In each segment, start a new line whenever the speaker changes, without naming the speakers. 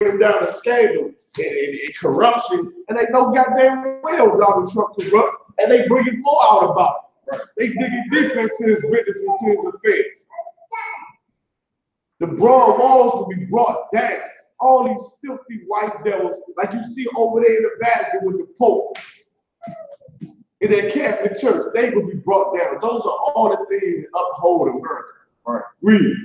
bringing down a scandal and corruption, and they know goddamn well Donald Trump corrupt, and they bringing more out about it. Right. They digging deep into his business and to his affairs. The broad walls will be brought down. All these filthy white devils, like you see over there in the Vatican with the Pope, in their Catholic Church, they will be brought down. Those are all the things that uphold America. All right, read.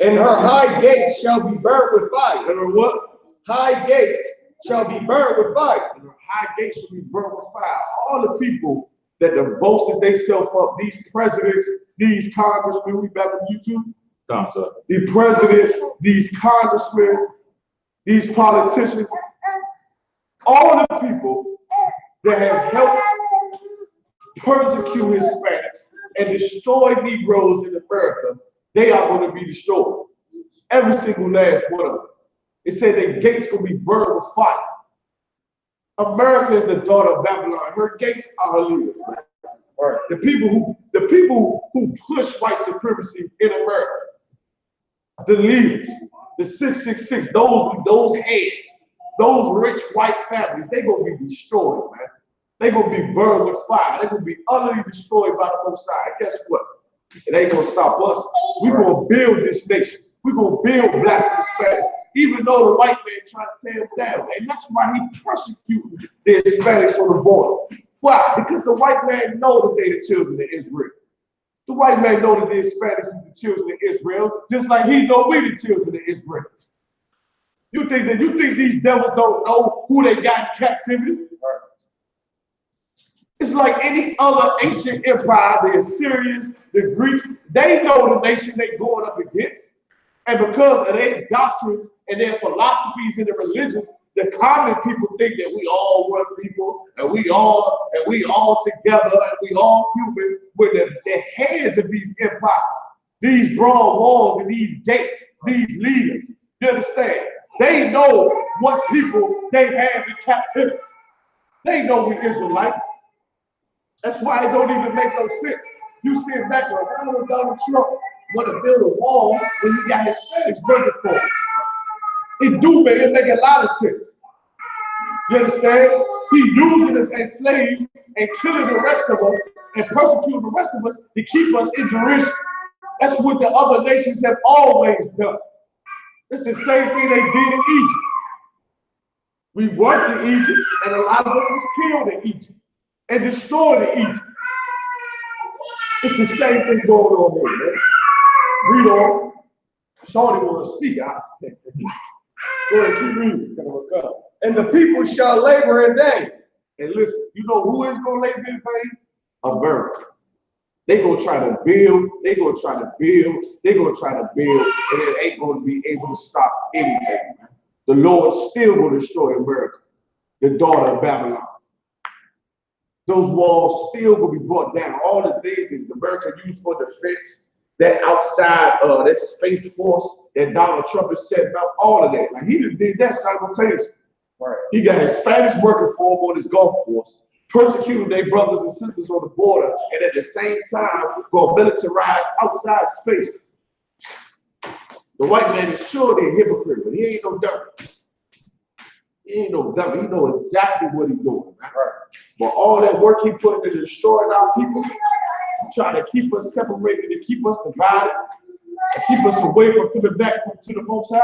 And her high gates shall be burned with fire.
And her what?
High gates shall be burned with fire.
And her high gates shall be burned with fire. All the people that have boasted themselves up, these presidents, these congressmen, we back on YouTube? The presidents, these congressmen, these politicians, all the people that have helped persecute Hispanics and destroy Negroes in America, they are going to be destroyed. Every single last one of them. It said their gates going to be burned with fire. America is the daughter of Babylon. Her gates are her leaders. Right. The people who push white supremacy in America. The leaders, the 666, those heads, those rich white families, they're going to be destroyed, man. They're going to be burned with fire. They're going to be utterly destroyed by the Most High. Guess what? It ain't going to stop us. We're going to build this nation. We're going to build blacks and Hispanics, even though the white man trying to tear them down. And that's why he persecuted the Hispanics on the border. Why? Because the white man know that they the children of Israel. The white man know that the Hispanics is the children of Israel, just like he know we the children of Israel. You think these devils don't know who they got in captivity? It's like any other ancient empire, the Assyrians, the Greeks, they know the nation they're going up against. And because of their doctrines and their philosophies and their religions, the common people think that we all one people and we all together and we all human. With the heads of these empires, these broad walls and these gates, these leaders. You understand? They know what people they have in captivity. They know we Israelites. That's why it don't even make no sense. You sit back around with Donald Trump want to build a wall when he got Hispanics working for him. It make a lot of sense. You understand? He using us as slaves and killing the rest of us and persecuting the rest of us to keep us in derision. That's what the other nations have always done. It's the same thing they did in Egypt. We worked in Egypt, and a lot of us was killed in Egypt and destroyed in Egypt. It's the same thing going on here, man. Read on. Shorty want to speak. Go ahead, keep reading.
And the people shall labor in vain.
And listen, you know who is going to labor in vain? America. They're going to try to build, they're going to try to build, they're going to try to build, and it ain't going to be able to stop anything. The Lord still will destroy America, the daughter of Babylon. Those walls still will be brought down. All the things that America used for defense, that outside, that space force that Donald Trump is setting up, all of that. Like he just did that simultaneously. Right. He got Hispanics working for him on his golf course, persecuting their brothers and sisters on the border, and at the same time go militarize outside space. The white man is sure they're a hypocrite, but he ain't no dummy. He ain't no dummy. He knows exactly what he's doing. Right? But all that work he put into destroying our people, trying to keep us separated and keep us divided, and keep us away from coming back to the Most High,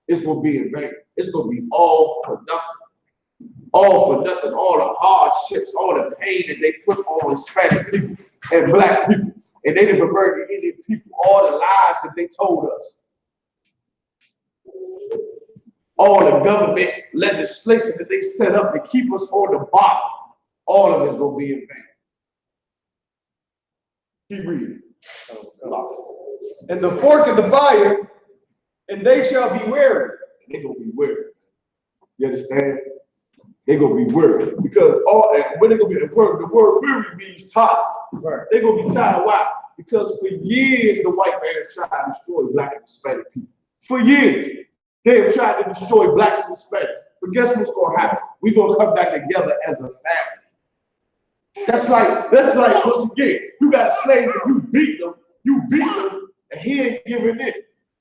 it's going to be in vain. It's going to be all for nothing. All for nothing. All the hardships, all the pain that they put on Hispanic people and black people and Native American Indian people, all the lies that they told us. All the government legislation that they set up to keep us on the bottom, all of it's going to be in vain. Keep reading.
And the fork of the fire, and they shall be weary.
They're going to be weary. You understand? They're going to be weary. Because when they're going to be the word weary means tired. Right. They're going to be tired. Why? Because for years, the white man has tried to destroy black and Hispanic people. For years, they have tried to destroy blacks and Hispanics. But guess what's going to happen? We're going to come back together as a family. That's like, once again, you got a slave and you beat them, and he ain't giving in.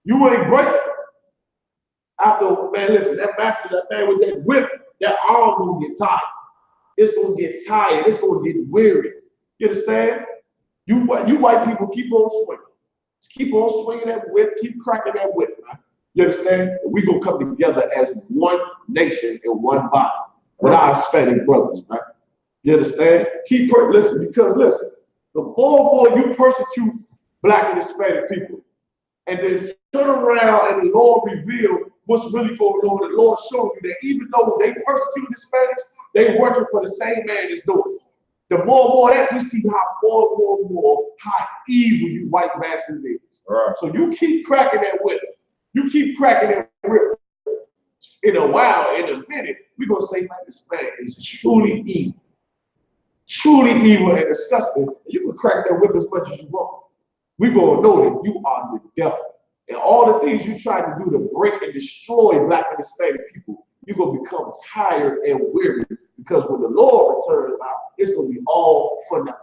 You ain't breaking. I man, listen, that master, that man with that whip, that arm gonna get tired. It's gonna get tired. It's gonna get weary. You understand? You white people keep on swinging. Just keep on swinging that whip. Keep cracking that whip, man. You understand? We gonna come together as one nation and one body with our Hispanic brothers, man. You understand? Listen, because listen, the more you persecute Black and Hispanic people, and then turn around and the Lord reveal what's really going on, the Lord showing you that even though they persecute Hispanics, they working for the same man as doing it. The more and more that we see how more how evil you white masters is.
Right.
So you keep cracking that whip. You keep cracking that whip. In a while, in a minute, we're gonna say like this man is truly evil. Truly evil and disgusting. You can crack that whip as much as you want. We're gonna know that you are the devil. And all the things you try to do to break and destroy Black and Hispanic people, you're gonna become tired and weary. Because when the Lord returns out, it's gonna be all for nothing.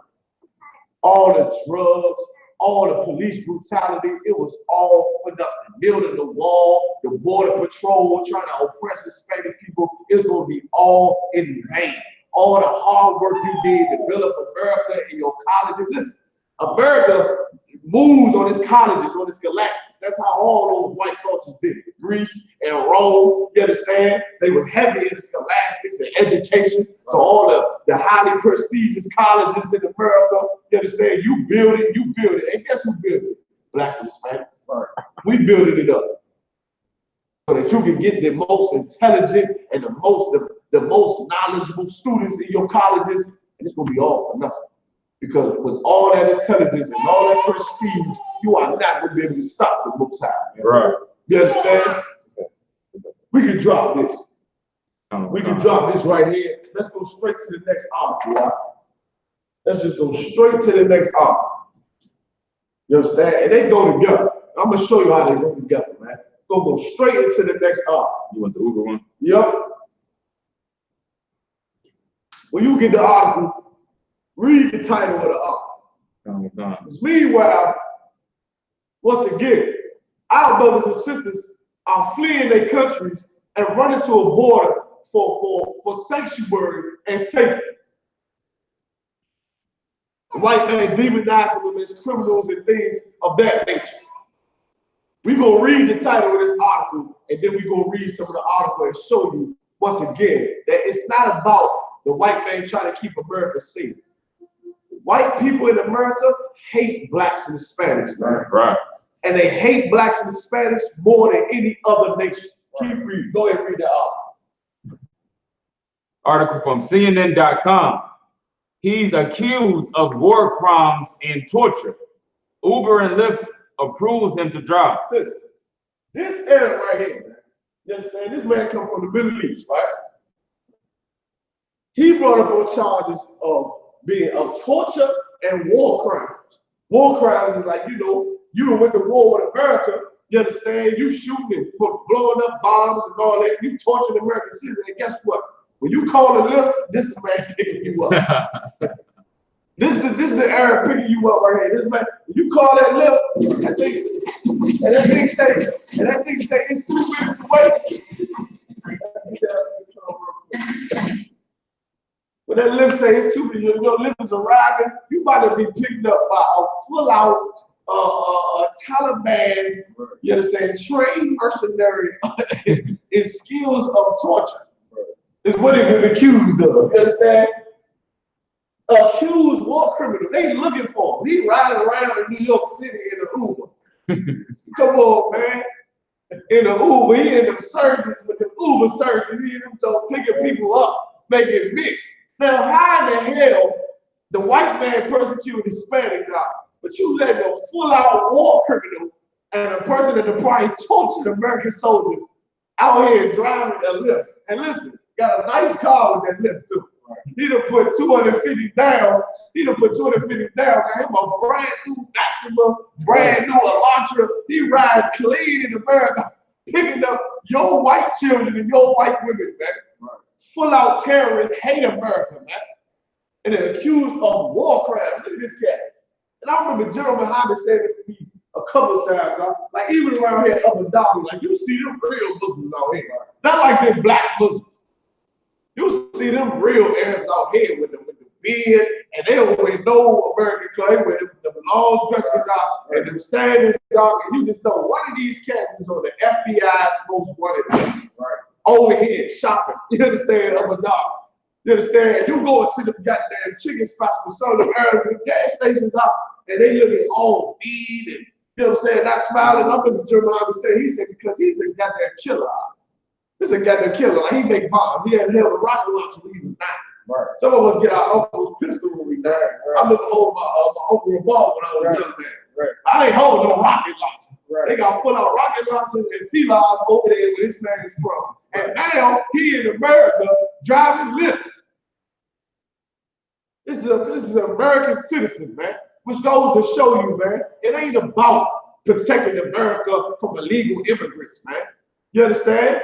All the drugs, all the police brutality, it was all for nothing. Building the wall, the border patrol, trying to oppress Hispanic people, it's gonna be all in vain. All the hard work you did to build up America in your colleges. Listen, America moves on its colleges, on its galactic. That's how all those white cultures did it. Greece and Rome, you understand? They was heavy in the scholastics and education. So all the highly prestigious colleges in America, you understand? You build it. And guess who built it? Blacks and Hispanics. We building it up. So that you can get the most intelligent and the most knowledgeable students in your colleges, and it's gonna be all for nothing. Because with all that intelligence and all that prestige, you are not going to be able to stop the Most High.
Right.
You understand? We can drop this. We can drop this right here. Let's go straight to the next article. Right? Let's just go straight to the next article. You understand? And they go together. I'm going to show you how they go together, man. Go straight into the next article.
You want the Uber one?
Yep. When you get the article, read the title of the article. Meanwhile, once again, our brothers and sisters are fleeing their countries and running to a border for sanctuary and safety. The white man demonizing them as criminals and things of that nature. We're going to read the title of this article, and then we're going to read some of the article and show you, once again, that it's not about the white man trying to keep America safe. White people in America hate Blacks and Hispanics, man.
Right.
And they hate Blacks and Hispanics more than any other nation. Keep reading. Go ahead and read the article.
Article from CNN.com. He's accused of war crimes and torture. Uber and Lyft approved him to drive.
Listen, this Eric right here, man. You understand? This man comes from the Middle East, right? He brought up on charges of torture and war crimes. War crimes is like, you done went to war with America, you understand? You shooting and blowing up bombs and all that, you torturing American citizens, and guess what? When you call a Lyft, this the man picking you up. This is the Arab picking you up right here. This man, when you call that Lyft, that thing say it's 2 minutes away. When that Lyft say it's 2 minutes, your Lyft is arriving, you about to be picked up by a full-out Taliban, you understand, trained mercenary in skills of torture. Is what he been accused of, you understand? Accused war criminal, they looking for him. He riding around in New York City in an Uber. Come on, man. In an Uber, he in them surgeons with the Uber surgeons, he in them picking people up, making it big. Now, how in the hell the white man persecuted Hispanics out, but you let a full-out war criminal and a person that probably tortured American soldiers out here driving a Lyft? And listen, got a nice car with that Lyft too. He done put 250 down. Got him a brand new Maxima, brand new Elantra. He ride clean in America, picking up your white children and your white women, man. Full-out terrorists hate America, man. And they're accused of war crimes. Look at this cat. And I remember General Muhammad saying it to me a couple of times, like even around here up and down, like you see them real Muslims out here, not like them black Muslims. You see them real Arabs out here with the beard, and they don't wear no American clothes, with them long dresses out and them sandals out, and you just know one of these cats is on the FBI's most wanted list, over here shopping. You understand? Up and down. You understand? You go into the goddamn chicken spots with some of the Arabs and gas stations out, and they looking all mean and, you know what I'm saying, not smiling. I'm looking at Jeremiah and say, he said, because he's a goddamn killer. This is a goddamn killer. Like, he make bombs. He had held a rocket launcher when he was 9. Right. Some of us get our uncle's pistol when we die. Right. I look hold my uncle revolver when I was a young man. Right. I ain't hold no rocket launcher. Right. They got full out rocket launchers and felines over there where this man is from. And now he in America driving Lyft. This is an American citizen, man, which goes to show you, man, it ain't about protecting America from illegal immigrants, man. You understand?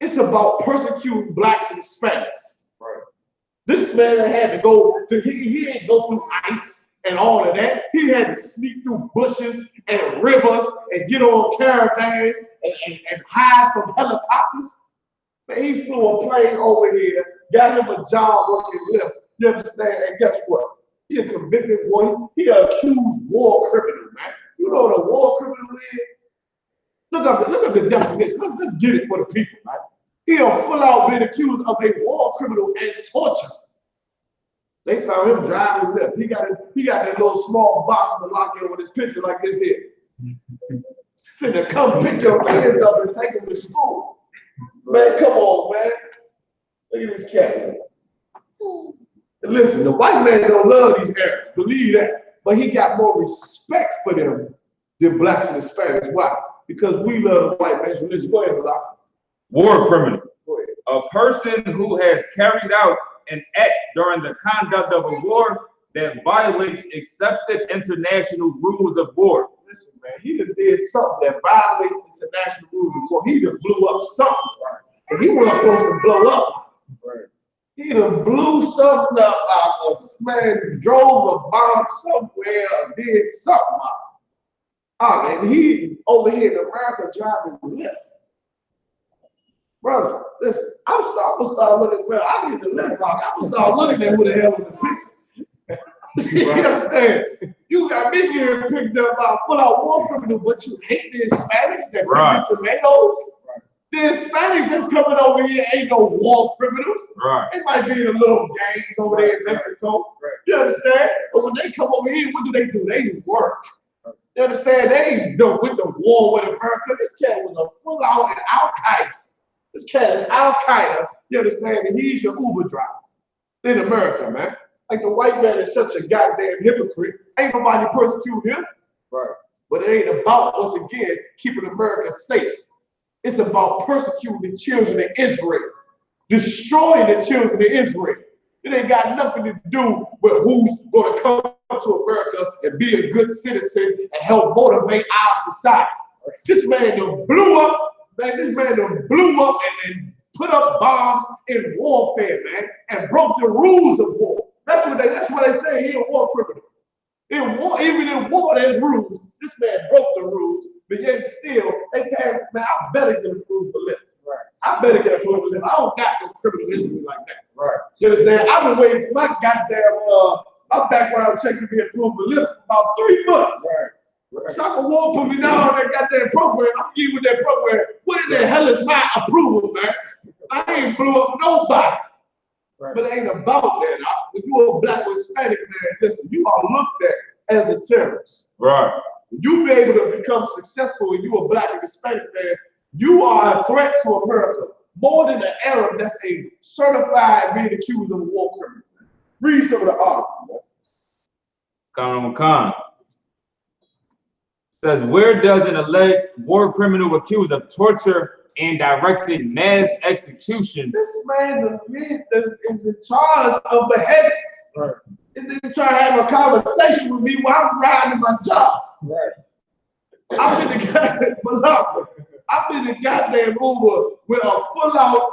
It's about persecuting blacks and Hispanics. Right. This man had to go to, he didn't go through ICE and all of that. He had to sneak through bushes and rivers and get on caravans and hide from helicopters. Man, he flew a plane over here, got him a job working Lyft. You understand? And guess what? He a convicted boy. He an accused war criminal, man. You know what a war criminal is? Look up the definition. Let's get it for the people, right? He a full out been accused of a war criminal and torture. They found him driving Lyft. He got that little small box with lock in with his picture like this here. Finna come pick your kids up and take them to school. Man, come on, man. Look at this cat. And listen, the white man don't love these Arabs, believe that. But he got more respect for them than blacks and Hispanics. Why? Because we love the white man's religion. Go ahead, Malak.
War criminal. A person who has carried out an act during the conduct of a war that violates accepted international rules of war.
Listen, man, he done did something that violates international rules of war. He done blew up something. Right. And he wasn't supposed to blow up. Right. He done blew something up. Man drove a bomb somewhere or did something up. And he over here in America driving Lyft. Brother, listen, I'm gonna start looking, well, I need to Lyft out. I'm gonna start looking at who the hell is the pictures. You understand? You got me getting picked up by a full out war criminal, but you hate the Hispanics that bring the tomatoes. Right. The Hispanics that's coming over here ain't no war criminals. Right. It might be the little gangs over there in Mexico. Right. You understand? But when they come over here, what do? They work. You understand? They ain't with the war with America. This cat was a full out and Al-Qaeda. This cat is Al-Qaeda. You understand? And he's your Uber driver in America, man. Like the white man is such a goddamn hypocrite. Ain't nobody persecuting him. Right. But it ain't about, once again, keeping America safe. It's about persecuting the children of Israel, destroying the children of Israel. It ain't got nothing to do with who's going to come to America and be a good citizen and help motivate our society. This man done blew up, man. This man done blew up and put up bombs in warfare, man, and broke the rules of war. That's what they say. He a war criminal. In war, even in war, there's rules. This man broke the rules, but yet still, they passed. Man, I better get approved for Lyft. Right. I better get approved for Lyft. I don't got no criminal history like that. Right. You understand? I've been waiting for my goddamn my background check to be approved for Lyft for about 3 months. Right. Right. So I can walk put me down on that goddamn program. I'm giving with that program. What in the hell is my approval, man? I ain't blew up nobody. Right. But it ain't about that. If you're a black or Hispanic man, listen, you are looked at as a terrorist. Right. You be able to become successful when you're a black and Hispanic man, you are a threat to America. More than an Arab that's a certified being accused of a war criminal. Read some of the article.
Khan says, where does an alleged war criminal accused of torture and directed mass execution?
This man is in charge of beheadings. Right. And then try to have a conversation with me while I'm riding my job. Right. I've been the goddamn Uber with a full out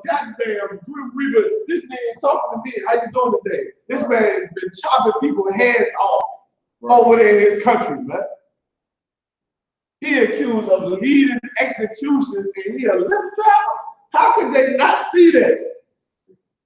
goddamn grim reaper. This nigga talking to me, how you doing today? This man has been chopping people's heads off over there in his country, man. He accused of leading executions, and he a Lyft driver. How could they not see that?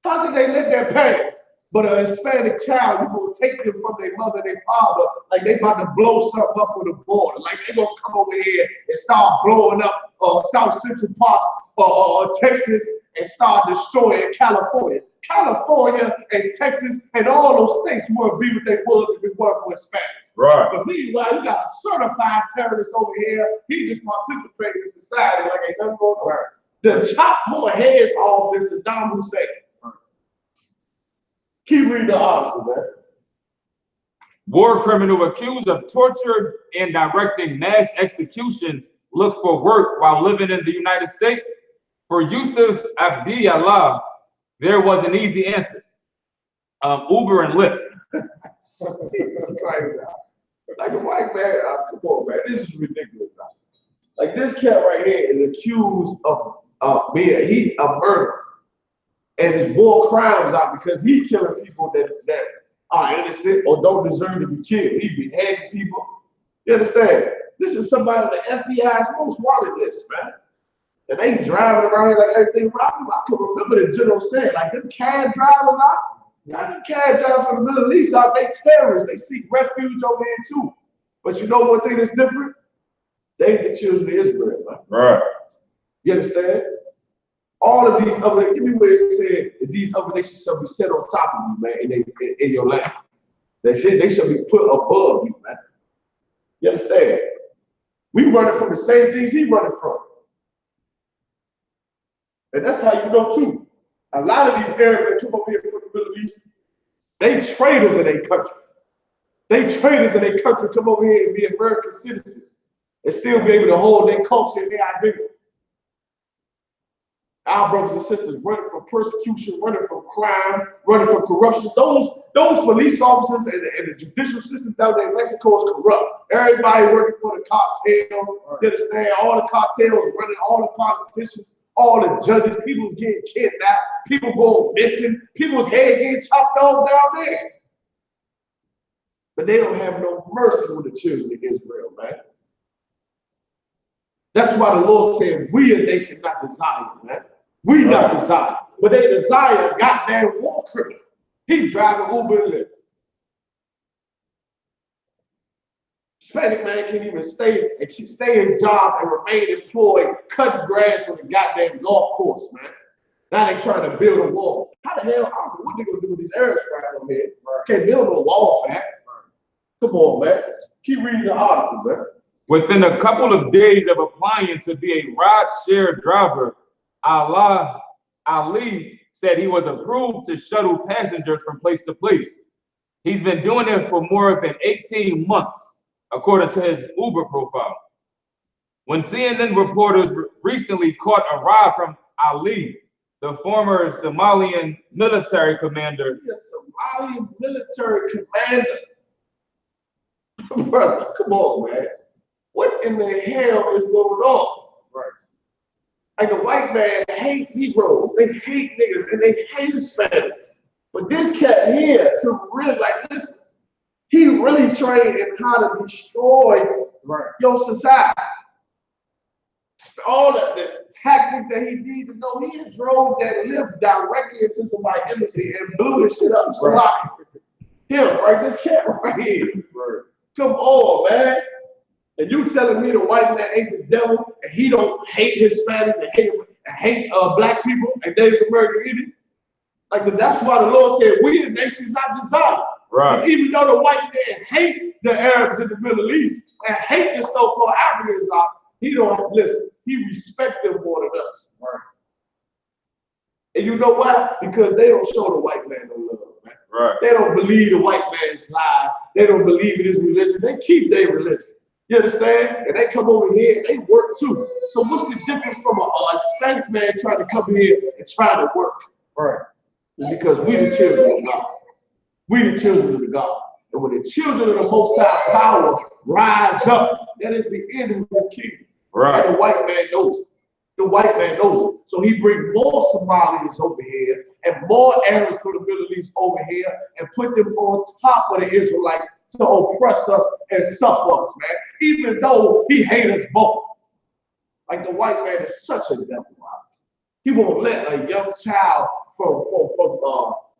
How could they let that pass? But a Hispanic child, you gonna take them from their mother and their father like they about to blow something up on the border. Like they gonna come over here and start blowing up South Central parts or Texas and start destroying California. California and Texas and all those states wouldn't be what they was if it weren't for Hispanics.
Right.
But meanwhile, you got a certified terrorist over here. He just participating in society like ain't nothing going on. To chop more heads off than Saddam Hussein. Keep reading the article, man.
War criminal accused of torture and directing mass executions look for work while living in the United States. For Yusuf Abdiyallah, there was an easy answer. Uber and Lyft.
Jesus Christ. Like a white man, come on, man. This is ridiculous. Like this cat right here is accused of being a murderer. And there's more crimes out because he killing people that are innocent or don't deserve to be killed. He beheading people. You understand? This is somebody on the FBI's most wanted list, man. And they driving around here like everything wrong. I can remember the general saying, like them cab drivers out, them cab drivers from the Middle East out, they terrorists. They seek refuge over here too. But you know one thing that's different? They the children of Israel, man.
Right.
You understand? All of these other, give me where it said that these other nations shall be set on top of you, man, in your land. They shall be put above you, man. You understand? We running from the same things he running from. And that's how you know too. A lot of these Arabs that come over here from the Middle East, they traitors in their country. They traitors in their country come over here and be American citizens and still be able to hold their culture and their identity. Our brothers and sisters running from persecution, running from crime, running from corruption. Those police officers and the judicial system down there in Mexico is corrupt. Everybody working for the cartels. You understand? All the cartels running, all the politicians, all the judges. People's getting kidnapped. People going missing. People's head getting chopped off down there. But they don't have no mercy with the children of Israel, man. That's why the Lord said, we a nation not desire, man. We not desire. But they desire a goddamn war criminal. He driving Uber and Lyft. Hispanic man can't even stay his job and remain employed, cutting grass on the goddamn golf course, man. Now they trying to build a wall. How the hell, I don't know what they gonna do with these Arabs right over here. Can't build no wall for that. Come on, man. Keep reading the article, man.
Within a couple of days of applying to be a ride-share driver, Ali said he was approved to shuttle passengers from place to place. He's been doing it for more than 18 months, according to his Uber profile. When CNN reporters recently caught a ride from Ali, the former Somalian military commander.
Yes, Somalian military commander. Brother, come on, man. What in the hell is going on? Right. Like the white man hate Negroes, they hate niggas, and they hate Hispanics. But this cat here could really, like, listen, he really trained in how to destroy your society. All the tactics that he needed to know, he had drove that lift directly into somebody's embassy and blew the shit up. So him, right? This cat right here. Right. Come on, man. And you telling me the white man ain't the devil and he don't hate Hispanics and hate black people and Native American Indians? Like that's why the Lord said we the nation not desired. Right. Even though the white man hate the Arabs in the Middle East and hate the so-called Africans out, he don't listen. He respect them more than us. Right. And you know why? Because they don't show the white man no love, man. Right. They don't believe the white man's lies. They don't believe in his religion. They keep their religion. You understand? And they come over here and they work too. So what's the difference from a Hispanic man trying to come here and try to work? Right. It's because we the children of God. We the children of God. And when the children of the Most High power rise up, that is the end of his kingdom. Right. And the white man knows it. The white man knows it. So he brings more Somalians over here and more Arabs from the Middle East over here and put them on top of the Israelites to oppress us and suffer us, man. Even though he hates us both. Like the white man is such a devil. He won't let a young child from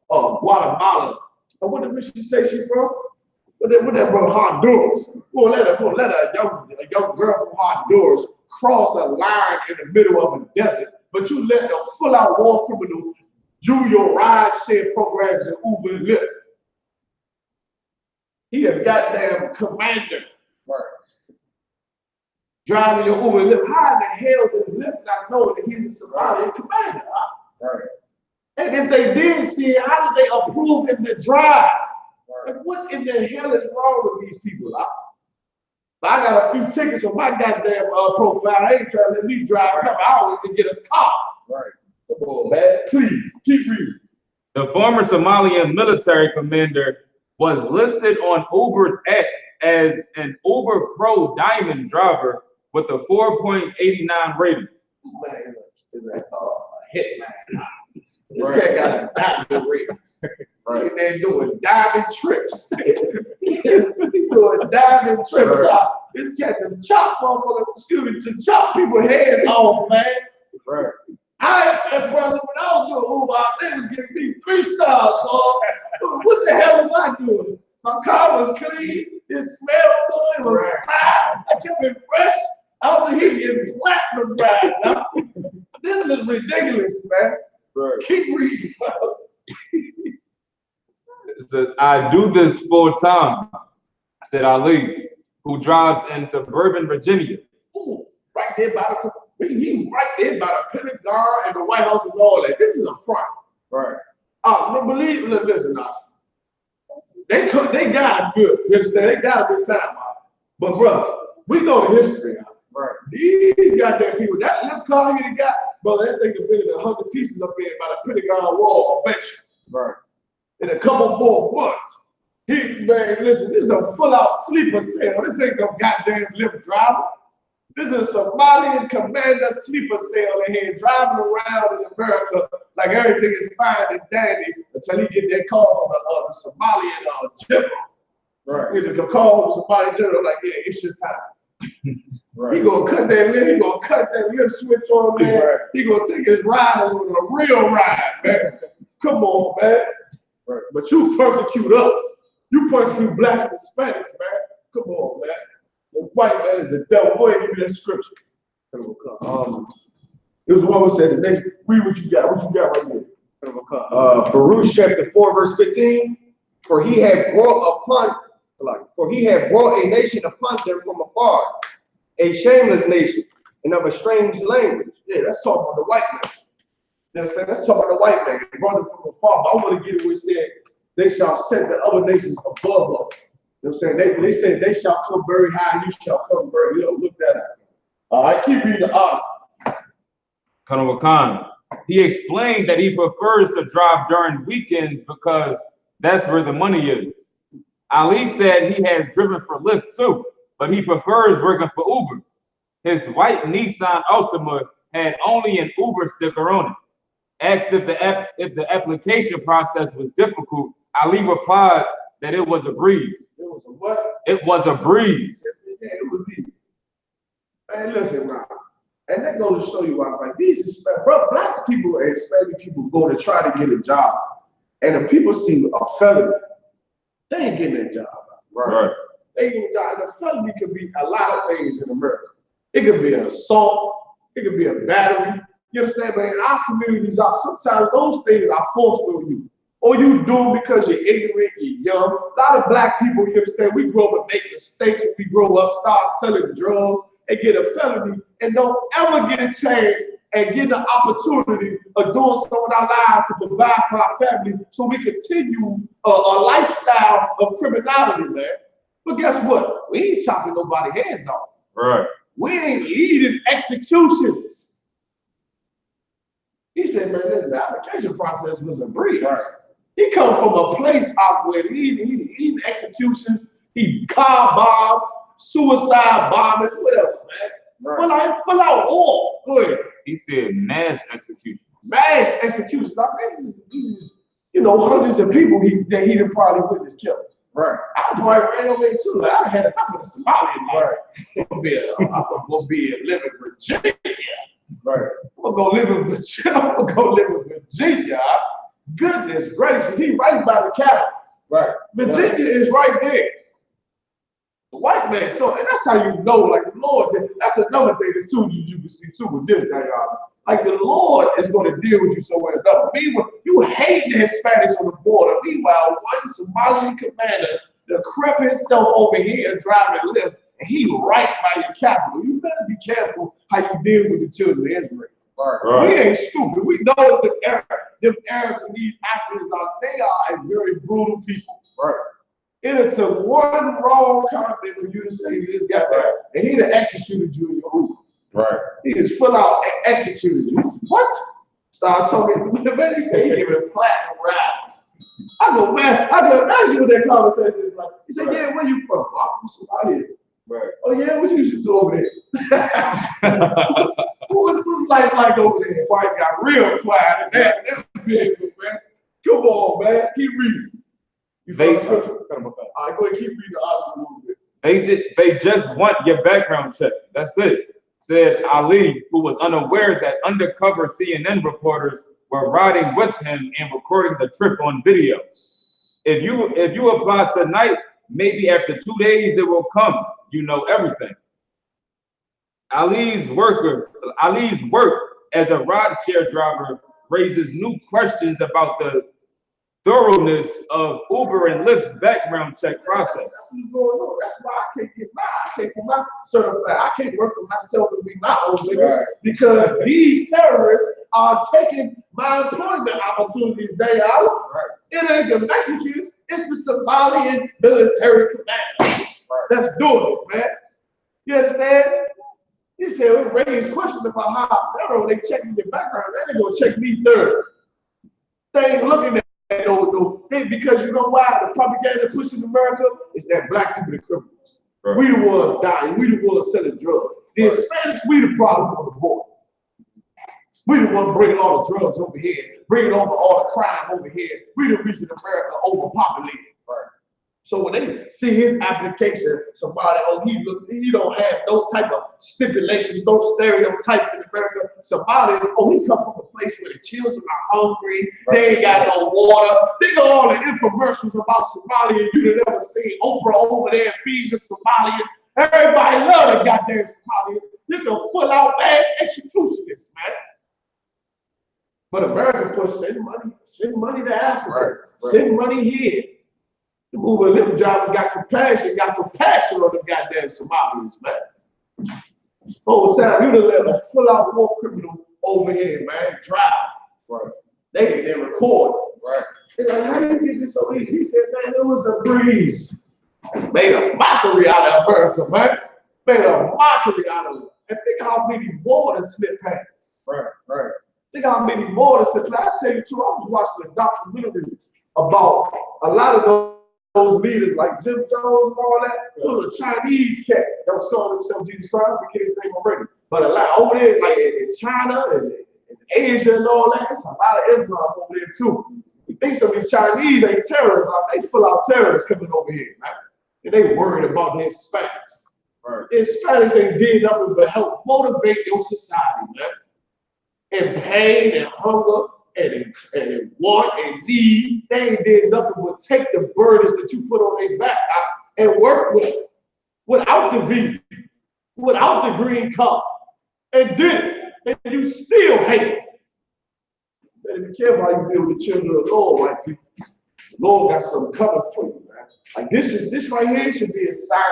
Guatemala, and what did she say she from? What that brother Honduras? Won't let a young girl from Honduras cross a line in the middle of a desert, but you let the full-out war criminal do your ride-share programs in Uber and Lyft. He a goddamn commander. Right. Driving your Uber and Lyft. How in the hell does Lyft not know that he's a Somalian commander? Right. And if they did see it, how did they approve him to drive? Right. Like, what in the hell is wrong with these people? But I got a few tickets on my goddamn profile. They ain't trying to let me drive. I don't even get a car. Right. Come on, man. Please, keep reading.
The former Somalian military commander was listed on Uber's app as an Uber Pro Diamond driver with a 4.89 rating.
This man is a hitman. This guy got a diamond rating. Right. They're doing diamond trips. He's doing diamond trips. Right. This cat can chop motherfuckers, to chop people's heads off, man. Right. Brother, when I was doing Uber, they was giving me 3 stars, dog. What the hell am I doing? My car was clean, it smelled good, it was fine. I kept it fresh. I was getting platinum right now. This is ridiculous, man. Right. Keep reading.
It says, I do this full time, said Ali, who drives in suburban Virginia.
Ooh, right there by the Pentagon and the White House and all that. This is a front. Right. Listen now. They got it good. You understand? They got a good time, but brother, we know the history. Right. These goddamn people, that lift car he got, brother, that thing is bigger than 100 pieces up there by the Pentagon wall, I bet you. Right. In a couple more months. Man, listen, this is a full-out sleeper cell. This ain't no goddamn lift driver. This is a Somalian commander sleeper cell in here driving around in America like everything is fine and dandy until he get that call from the Somalian general. Right. He get call from the Somalian general like, yeah, it's your time. Right. He gonna cut that lift, switch on, man. Right. He gonna take his riders on a real ride, man. Come on, man. Right. But you persecute us. You persecute blacks and Hispanics, man. Come on, man. The white man is the devil. Go ahead and give me that scripture. It was the one who said the next. Read what you got. What you got right here?
Baruch chapter 4, verse 15. For he had brought a nation upon them from afar, a shameless nation, and of a strange language.
Yeah, that's talking about the white man. You understand? That's talking about the white man. They brought them from afar. But I want to get it where it said, they shall set the other nations above us. You know what I'm saying? They said they shall come very high, and you shall come very low. Look that up. All right, keep reading the article.
Colonel Khan, he explained that he prefers to drive during weekends because that's where the money is. Ali said he has driven for Lyft too, but he prefers working for Uber. His white Nissan Altima had only an Uber sticker on it. Asked if the application process was difficult, Ali replied that it was a breeze.
It was a what?
It was a breeze.
Yeah, it was easy. Man, listen, man. And that goes to show you why, like, these black people and Hispanic people go to try to get a job, and the people see a felony, they ain't getting that job. Right? They ain't getting a job. And a felony could be a lot of things in America. It could be an assault. It could be a battery. You understand? But in our communities, sometimes those things are forced on you. Or you do them because you're ignorant, you're young. A lot of black people, you understand, we grow up and make mistakes when we grow up, start selling drugs and get a felony and don't ever get a chance and get the opportunity of doing something with our lives to provide for our family so we continue a lifestyle of criminality, man. But guess what? We ain't chopping nobody's heads off.
Right.
We ain't leading executions. He said, man, listen, the application process was a breeze. Right. He come from a place out where he executions, he car bombs, suicide bombers, what else, man? Right. Full out war. Go ahead.
He said mass executions.
Mass executions. Like, this is, you know, hundreds of people that he done probably witnessed killing.
Right.
I probably ran over there too. Like, I had enough of the Somalian life. I'm gonna be live in Virginia.
Right.
I'm gonna go live in Virginia. I'm gonna go live in Virginia. Goodness gracious, he right by the capital.
Right.
Virginia is right there. The white man, so, and that's how you know, like the Lord, that's another thing that's too you can see too with this guy, y'all. Like the Lord is going to deal with you somewhere else. Meanwhile, you hate the Hispanics on the border. Meanwhile, one Somalian commander that crept himself over here driving lift, and he right by your capital. You better be careful how you deal with the children of Israel.
Right.
We ain't stupid. We know that them Arabs and these Africans they are a very brutal people.
Right.
It took one wrong comment for you to say this guy there, and he'd have executed you in your Uber.
Right.
He just full out executed you. What? Start talking. Man, he said he giving platinum rides. I go, man, I can imagine what that conversation is like. He said, yeah, where you from? I'm from Somalia. Right. Oh yeah, what you used to do over there? What's life like over there? Boy, it got real quiet and that's big, man. Come on, man. Keep reading. You found the scripture? All right, go ahead, keep reading the article a little bit.
They just want your background check. That's it. Said Ali, who was unaware that undercover CNN reporters were riding with him and recording the trip on video. If you apply tonight, maybe after 2 days it will come. You know everything. Ali's work as a rideshare driver raises new questions about the thoroughness of Uber and Lyft's background check process.
That's what's going on. That's why I can't get my certified. I can't work for myself and be my own niggas because these terrorists are taking my employment opportunities day out. Right. It ain't the Mexicans, it's the Somalian military commander that's doing it, man. You understand? He said we raised questions about how thorough they checking your background. They ain't gonna check me third. They ain't looking at no, because you know why? The propaganda pushing America is that black people are criminals. Right. We the ones dying. We the ones selling drugs. The Hispanics, we the problem on the border. We the ones bringing all the drugs over here, bringing over all the crime over here. We the reason America overpopulated. Right. So when they see his application, somebody, he don't have no type of stipulations, no stereotypes in America. Somebody, he come from a place where the children are hungry, they ain't got no water. Think of all the infomercials about Somalia you'd never seen. Oprah over there feeding the Somalians. Everybody love the goddamn Somalians. This is a full-out mass executionist, man. But America push send money to Africa, send money here. The Uber and Lyft drivers got compassion on the goddamn Somalians, man. Whole time you done let a full-out war criminal over here, man, drive. Right. They record. Right. They're like, how do you get this so easy? He said, man, it was a breeze. Made a mockery out of America, man. Made a mockery out of it. And think how many borders slip past. Right. Think how many borders slip past. I tell you too, I was watching a documentary about a lot of those leaders like Jim Jones and all that. It was a Chinese cat that was calling himself Jesus Christ. I forget his name already. But a lot over there, like in China and in Asia and all that, it's a lot of Islam over there too. You think some of these Chinese ain't terrorists, they full out terrorists coming over here, man. And they worried about the Hispanics. Right. The Hispanics ain't did nothing but help motivate your society, man. In pain and hunger and want and need, they ain't did nothing but take the burdens that you put on their back and work with without the visa, without the green card, and did it, and you still hate it. Better be careful how you deal with the children of the Lord, white people. The Lord got something coming for you, man. Like this right here should be a sign.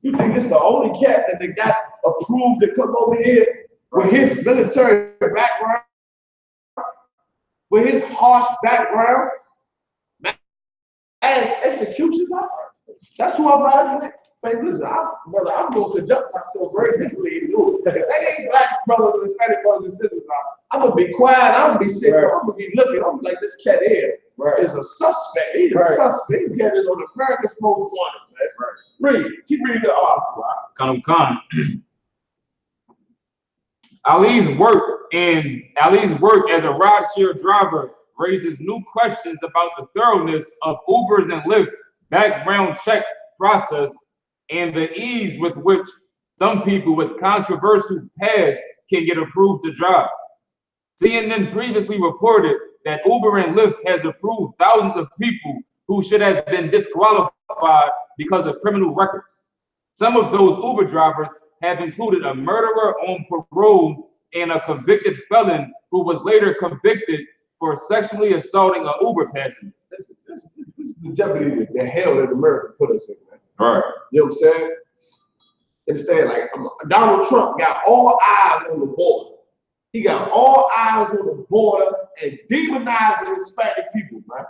You think this is the only cat that they got approved to come over here with his military background, with his harsh background, mass executions? That's who I'm riding with. Man, listen, I'm going to conduct myself very differently too. They ain't black brothers and Hispanic brothers and sisters. I'm going to be quiet. I'm going to be sitting. Right. I'm going to be looking. I'm like, this cat here is a suspect. He's a suspect. This cat is on America's Most Wanted, man. Read. Keep reading the article.
Khan. Ali's work as a rideshare driver raises new questions about the thoroughness of Ubers and Lyfts background check process, and the ease with which some people with controversial pasts can get approved to drive. CNN previously reported that Uber and Lyft has approved thousands of people who should have been disqualified because of criminal records. Some of those Uber drivers have included a murderer on parole and a convicted felon who was later convicted for sexually assaulting an Uber passenger.
This is the jeopardy, the hell that America put us in, man.
Right.
You know what I'm saying? Understand, like, Donald Trump got all eyes on the border. He got all eyes on the border and demonizing Hispanic people, man.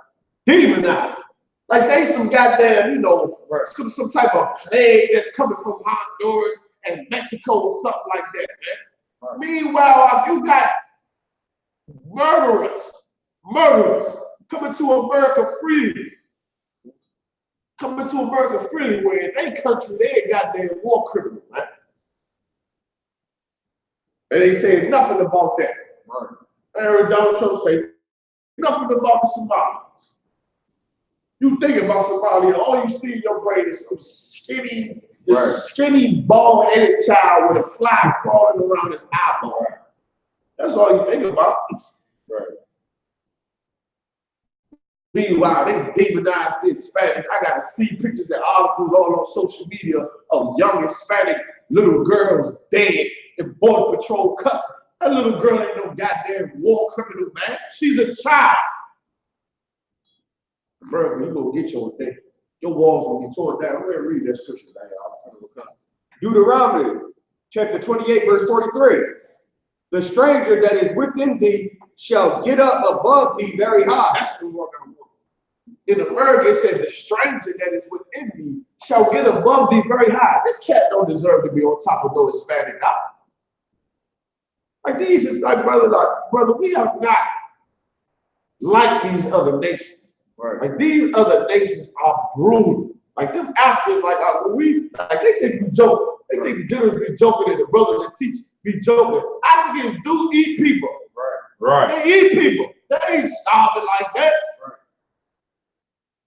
Demonizing. Like they some goddamn, you know, some type of plague that's coming from Honduras and Mexico or something like that, man. Right. Meanwhile, you got murderers coming to America freely. Coming to America freely, where in their country they ain't goddamn war criminals, man. And they say nothing about that. Right. I heard Donald Trump say nothing about the Somalis. You think about Somalia, all you see in your brain is some skinny, skinny, bald-headed child with a fly crawling around his eyeball. That's all you think about. Right. Meanwhile, they demonize the Hispanics. I got to see pictures and articles all on social media of young Hispanic little girls dead in Border Patrol custody. That little girl ain't no goddamn war criminal, man. She's a child. Bro, you gonna get your day. Your walls gonna get torn down. We're gonna read that scripture right.
Deuteronomy chapter 28, verse 43. The stranger that is within thee shall get up above thee very high.
That's the one I want. In America, it said, the stranger that is within thee shall get above thee very high. This cat don't deserve to be on top of no Hispanic guy. Like these is like, brother, we are not like these other nations. Right. Like these other nations are brutal. Like them Africans, like they think we joke. They think the generals be joking and the brothers and teachers be joking. Africans do eat people.
Right.
They eat people. They ain't starving like that. Right.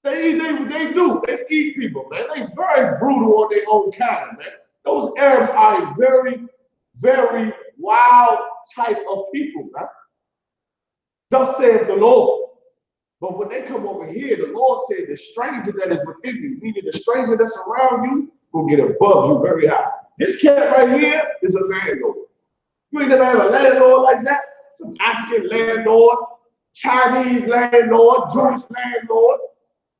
They do. They eat people, man. They very brutal on their own kind, man. Those Arabs are a very, very wild type of people, man. Thus saith the Lord. But when they come over here, the Lord said the stranger that is within you, meaning the stranger that's around you, will get above you very high. This cat right here is a landlord. You ain't never had a landlord like that? Some African landlord, Chinese landlord, Jewish landlord.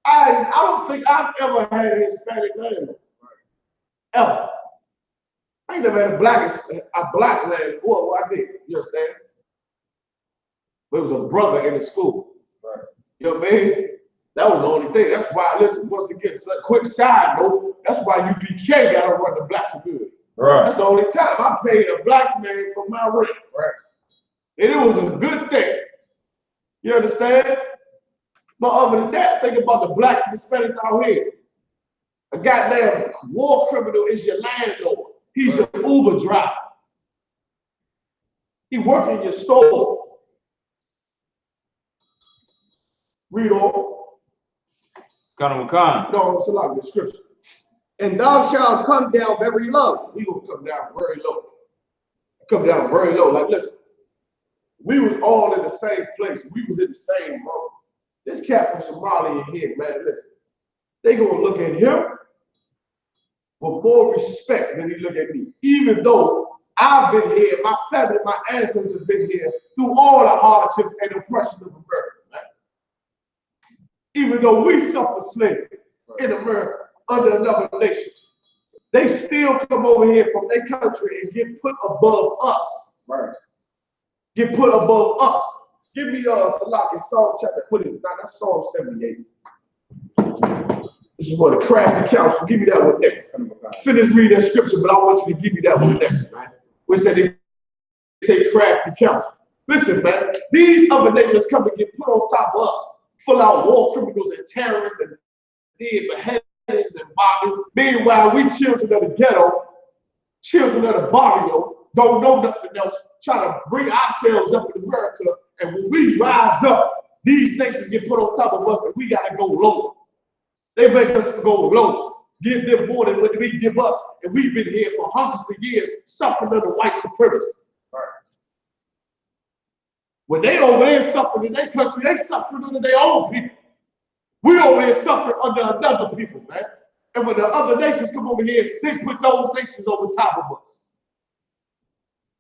I don't think I've ever had a Hispanic landlord. Ever. I ain't never had a black landlord. Well, I did. You understand? But it was a brother in the school. Right. You know what I mean? That was the only thing. That's why, listen, once again, quick side note, that's why UPK got to run the black community. Right. That's the only time I paid a black man for my rent. Right. And it was a good thing. You understand? But other than that, think about the blacks and Hispanics out here. A goddamn war criminal is your landlord. He's your Uber driver. He works in your store. Read on. No, it's a lot of the scripture.
And thou shalt come down very low.
We gonna come down very low. Come down very low. Like, listen, we was all in the same place. We was in the same room. This cat from Somalia here, man, listen. They gonna look at him with more respect than he look at me. Even though I've been here, my family, my ancestors have been here through all the hardships and oppression of America, man. Even though we suffer slavery in America under another nation, they still come over here from their country and get put above us. Right. Get put above us. Give me Salaki, Psalm chapter, that's Psalm 78. This is for the crafty counsel. Give me that one next. Finish reading that scripture, but I want you to give me that one next, man. We said they say crafty counsel. Listen, man, these other nations come and get put on top of us, full out war criminals and terrorists and dead beheadings and bombings. Meanwhile, we children of the ghetto, children of the barrio, don't know nothing else, try to bring ourselves up in America, and when we rise up, these nations get put on top of us and we gotta go lower. They make us go low, give them more than what we give us. And we've been here for hundreds of years suffering under white supremacy. Right. When they over there suffering in their country, they suffering under their own people. We over here suffering under another people, man. And when the other nations come over here, they put those nations over top of us.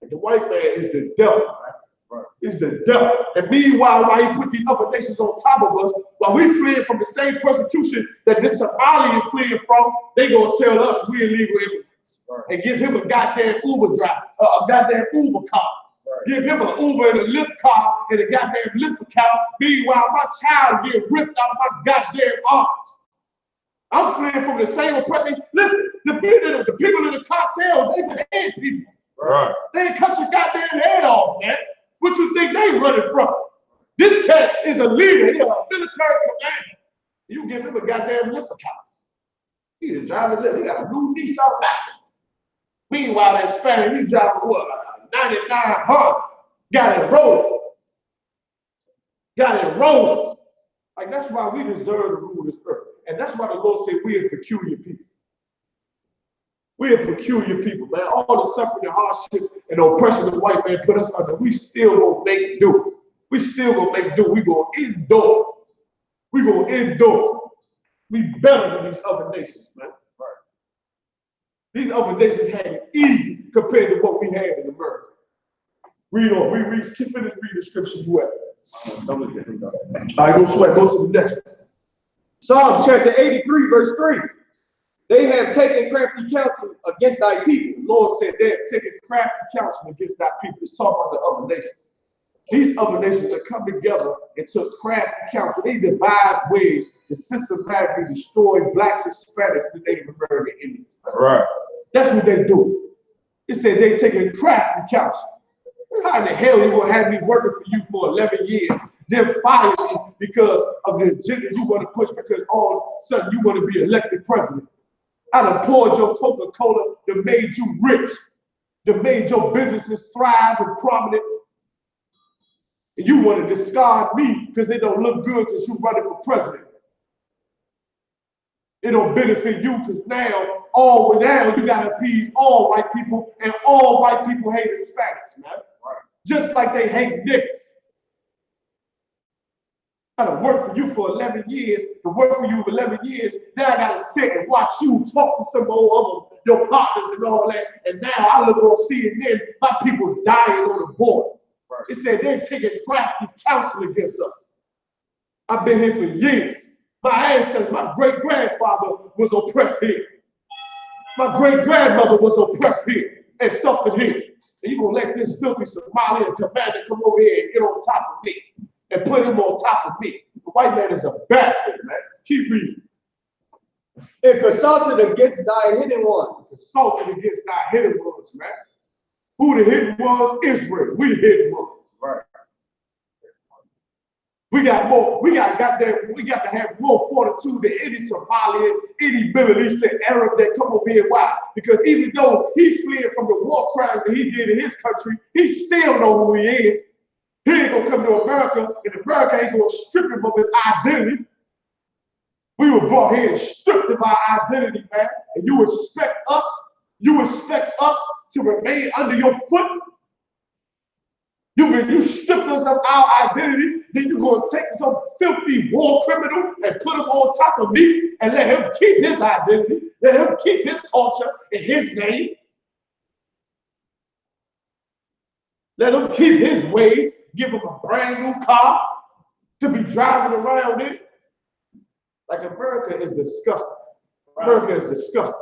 And the white man is the devil, man. Right. Is the devil. And meanwhile, while he put these other nations on top of us, while we fleeing from the same persecution that this Somalian fleeing from, they gonna tell us we illegal immigrants. Right. And give him a goddamn Uber driver, a goddamn Uber car. Right. Give him an Uber and a Lyft car and a goddamn Lyft account. Meanwhile, my child getting ripped out of my goddamn arms. I'm fleeing from the same oppression. Listen, the people in the cartel, they bad people. Right. They ain't cut your goddamn head off, man. What you think they running from? This cat is a leader. He's a military commander. You give him a goddamn Lyft account. He is driving Lyft. He got a new Nissan Maxima. Meanwhile, that Spanish, he's driving what? 99 Honda. Got it rolling. Got it rolling. Like, that's why we deserve to rule this earth. And that's why the Lord said we are peculiar people. We are peculiar people, man. All the suffering and hardships and oppression the white man put us under, we still gonna make do. We still gonna make do. We gonna endure. We gonna endure. We better than these other nations, man. Right. These other nations had it easy compared to what we had in America. Read on. Finish reading the scripture you at. All right, go sweat. Go to the next one.
Psalms chapter 83, verse 3. They have taken crafty counsel against thy people.
The Lord said they have taken crafty counsel against thy people. Let's talk about the other nations. These other nations that come together and took crafty counsel. They devised ways to systematically destroy blacks, Hispanics, and Native American Indians.
Right.
That's what they do. It said they taking crafty counsel. How in the hell you gonna have me working for you for 11 years, then fire me because of the agenda you want to push because all of a sudden you want to be elected president? I done poured your Coca-Cola that made you rich, that made your businesses thrive and prominent. And you want to discard me because it don't look good because you running for president. It don't benefit you because now you gotta appease all white people, and all white people hate Hispanics, man. Right. Just like they hate niggas. I done worked for you for 11 years, to work for you for 11 years, now I gotta sit and watch you talk to some old other, your partners and all that, and now I look on CNN, my people dying on the border. Right. It said they're taking crafty counsel against us. I've been here for years. My ancestors, my great-grandfather was oppressed here. My great-grandmother was oppressed here and suffered here. And you gonna let this filthy Somalian commander come over here and get on top of me and put him on top of me? The white man is a bastard, man. Keep reading.
It consulted against thy hidden one.
Consulted against thy hidden ones, man. Who the hidden ones? Israel. We the hidden ones. Right. We got to have more fortitude than any Somalian, any Middle Eastern Arab that come over here. Why? Because even though he's fleeing from the war crimes that he did in his country, he still know who he is. He ain't gonna come to America, and America ain't gonna strip him of his identity. We were brought here and stripped of our identity, man. And you expect us to remain under your foot? You stripped us of our identity, then you're going to take some filthy war criminal and put him on top of me and let him keep his identity, let him keep his culture and his name. Let him keep his ways, give him a brand new car to be driving around in. Like, America is disgusting. America is disgusting.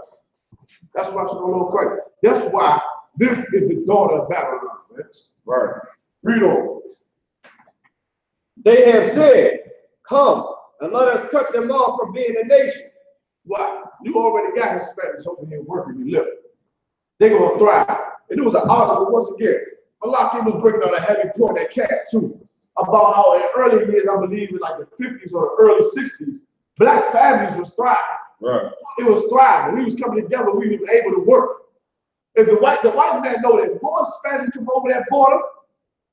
That's why she's a little crazy. That's why this is the daughter of Babylon. Right. Read on.
They have said, come and let us cut them off from being a nation.
Why? You already got Hispanics over here working and living. They're going to thrive. And there was an article, once again, Malaki was bringing out a heavy point at CAT too, about how in early years, I believe in like the 50s or the early 60s, black families was thriving. Right. It was thriving. We was coming together, we were able to work. If the white man know that more Spanish come over that border,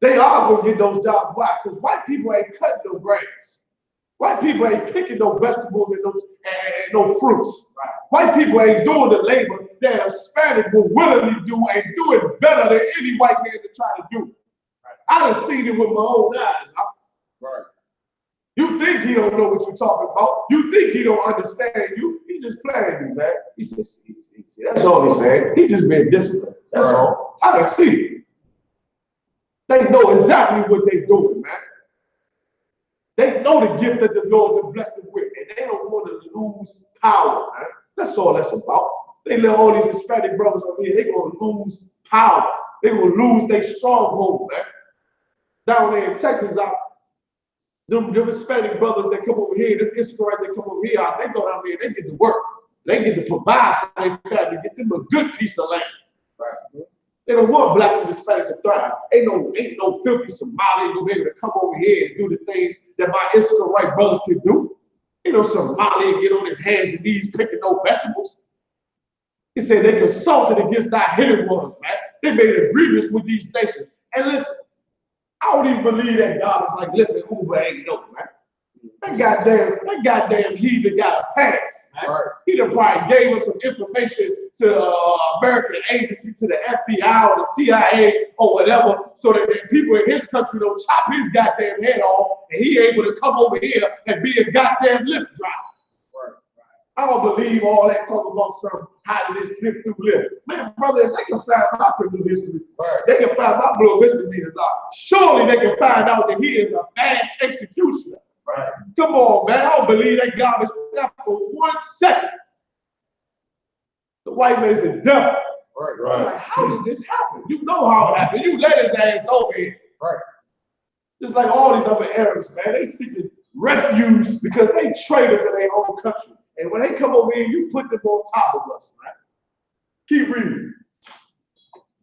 they are going to get those jobs. Why? Because white people ain't cutting no grass. White people ain't picking no vegetables and no fruits. Right. White people ain't doing the labor that Hispanic will willingly do and do it better than any white man to try to do. Right. I done seen it with my own eyes. Right. You think he don't know what you're talking about. You think he don't understand you. He just playing you, man. He says, see, that's all he's saying. He just being disciplined. That's all. I can see it. They know exactly what they're doing, man. They know the gift that the Lord has blessed them with, and they don't want to lose power, man. That's all that's about. They let all these Hispanic brothers over here, they're going to lose power. They're going to lose their stronghold, man. Down there in Texas, them Hispanic brothers that come over here, them Israelites that come over here, they go down there, they get to work. They get to provide for their family, get them a good piece of land. Right. They don't want blacks and Hispanics to thrive. Ain't no filthy Somali gonna be able to come over here and do the things that my Israelite brothers can do. Ain't no Somali get on his hands and knees picking no vegetables. He said they consulted against our hidden ones, man. They made agreements with these nations. And listen, I don't even believe that God is like lifting Uber ain't no, man. That goddamn heathen got a pass, man. Right. He done probably gave us some information to American agency, to the FBI or the CIA or whatever, so that the people in his country don't chop his goddamn head off, and he able to come over here and be a goddamn Lyft driver. Right. I don't believe all that talk about some how did it slip through Lyft. Man, brother, if they can find my criminal history, right, they can find my blood misdemeanors out. Surely they can find out that he is a mass executioner. Right. Come on, man. I don't believe that garbage for 1 second. The white man is the devil. Right. Like, how did this happen? You know how it happened. You let his ass over here. Right. Just like all these other Arabs, man. They seeking refuge because they traitors in their own country. And when they come over here, you put them on top of us, man. Keep reading.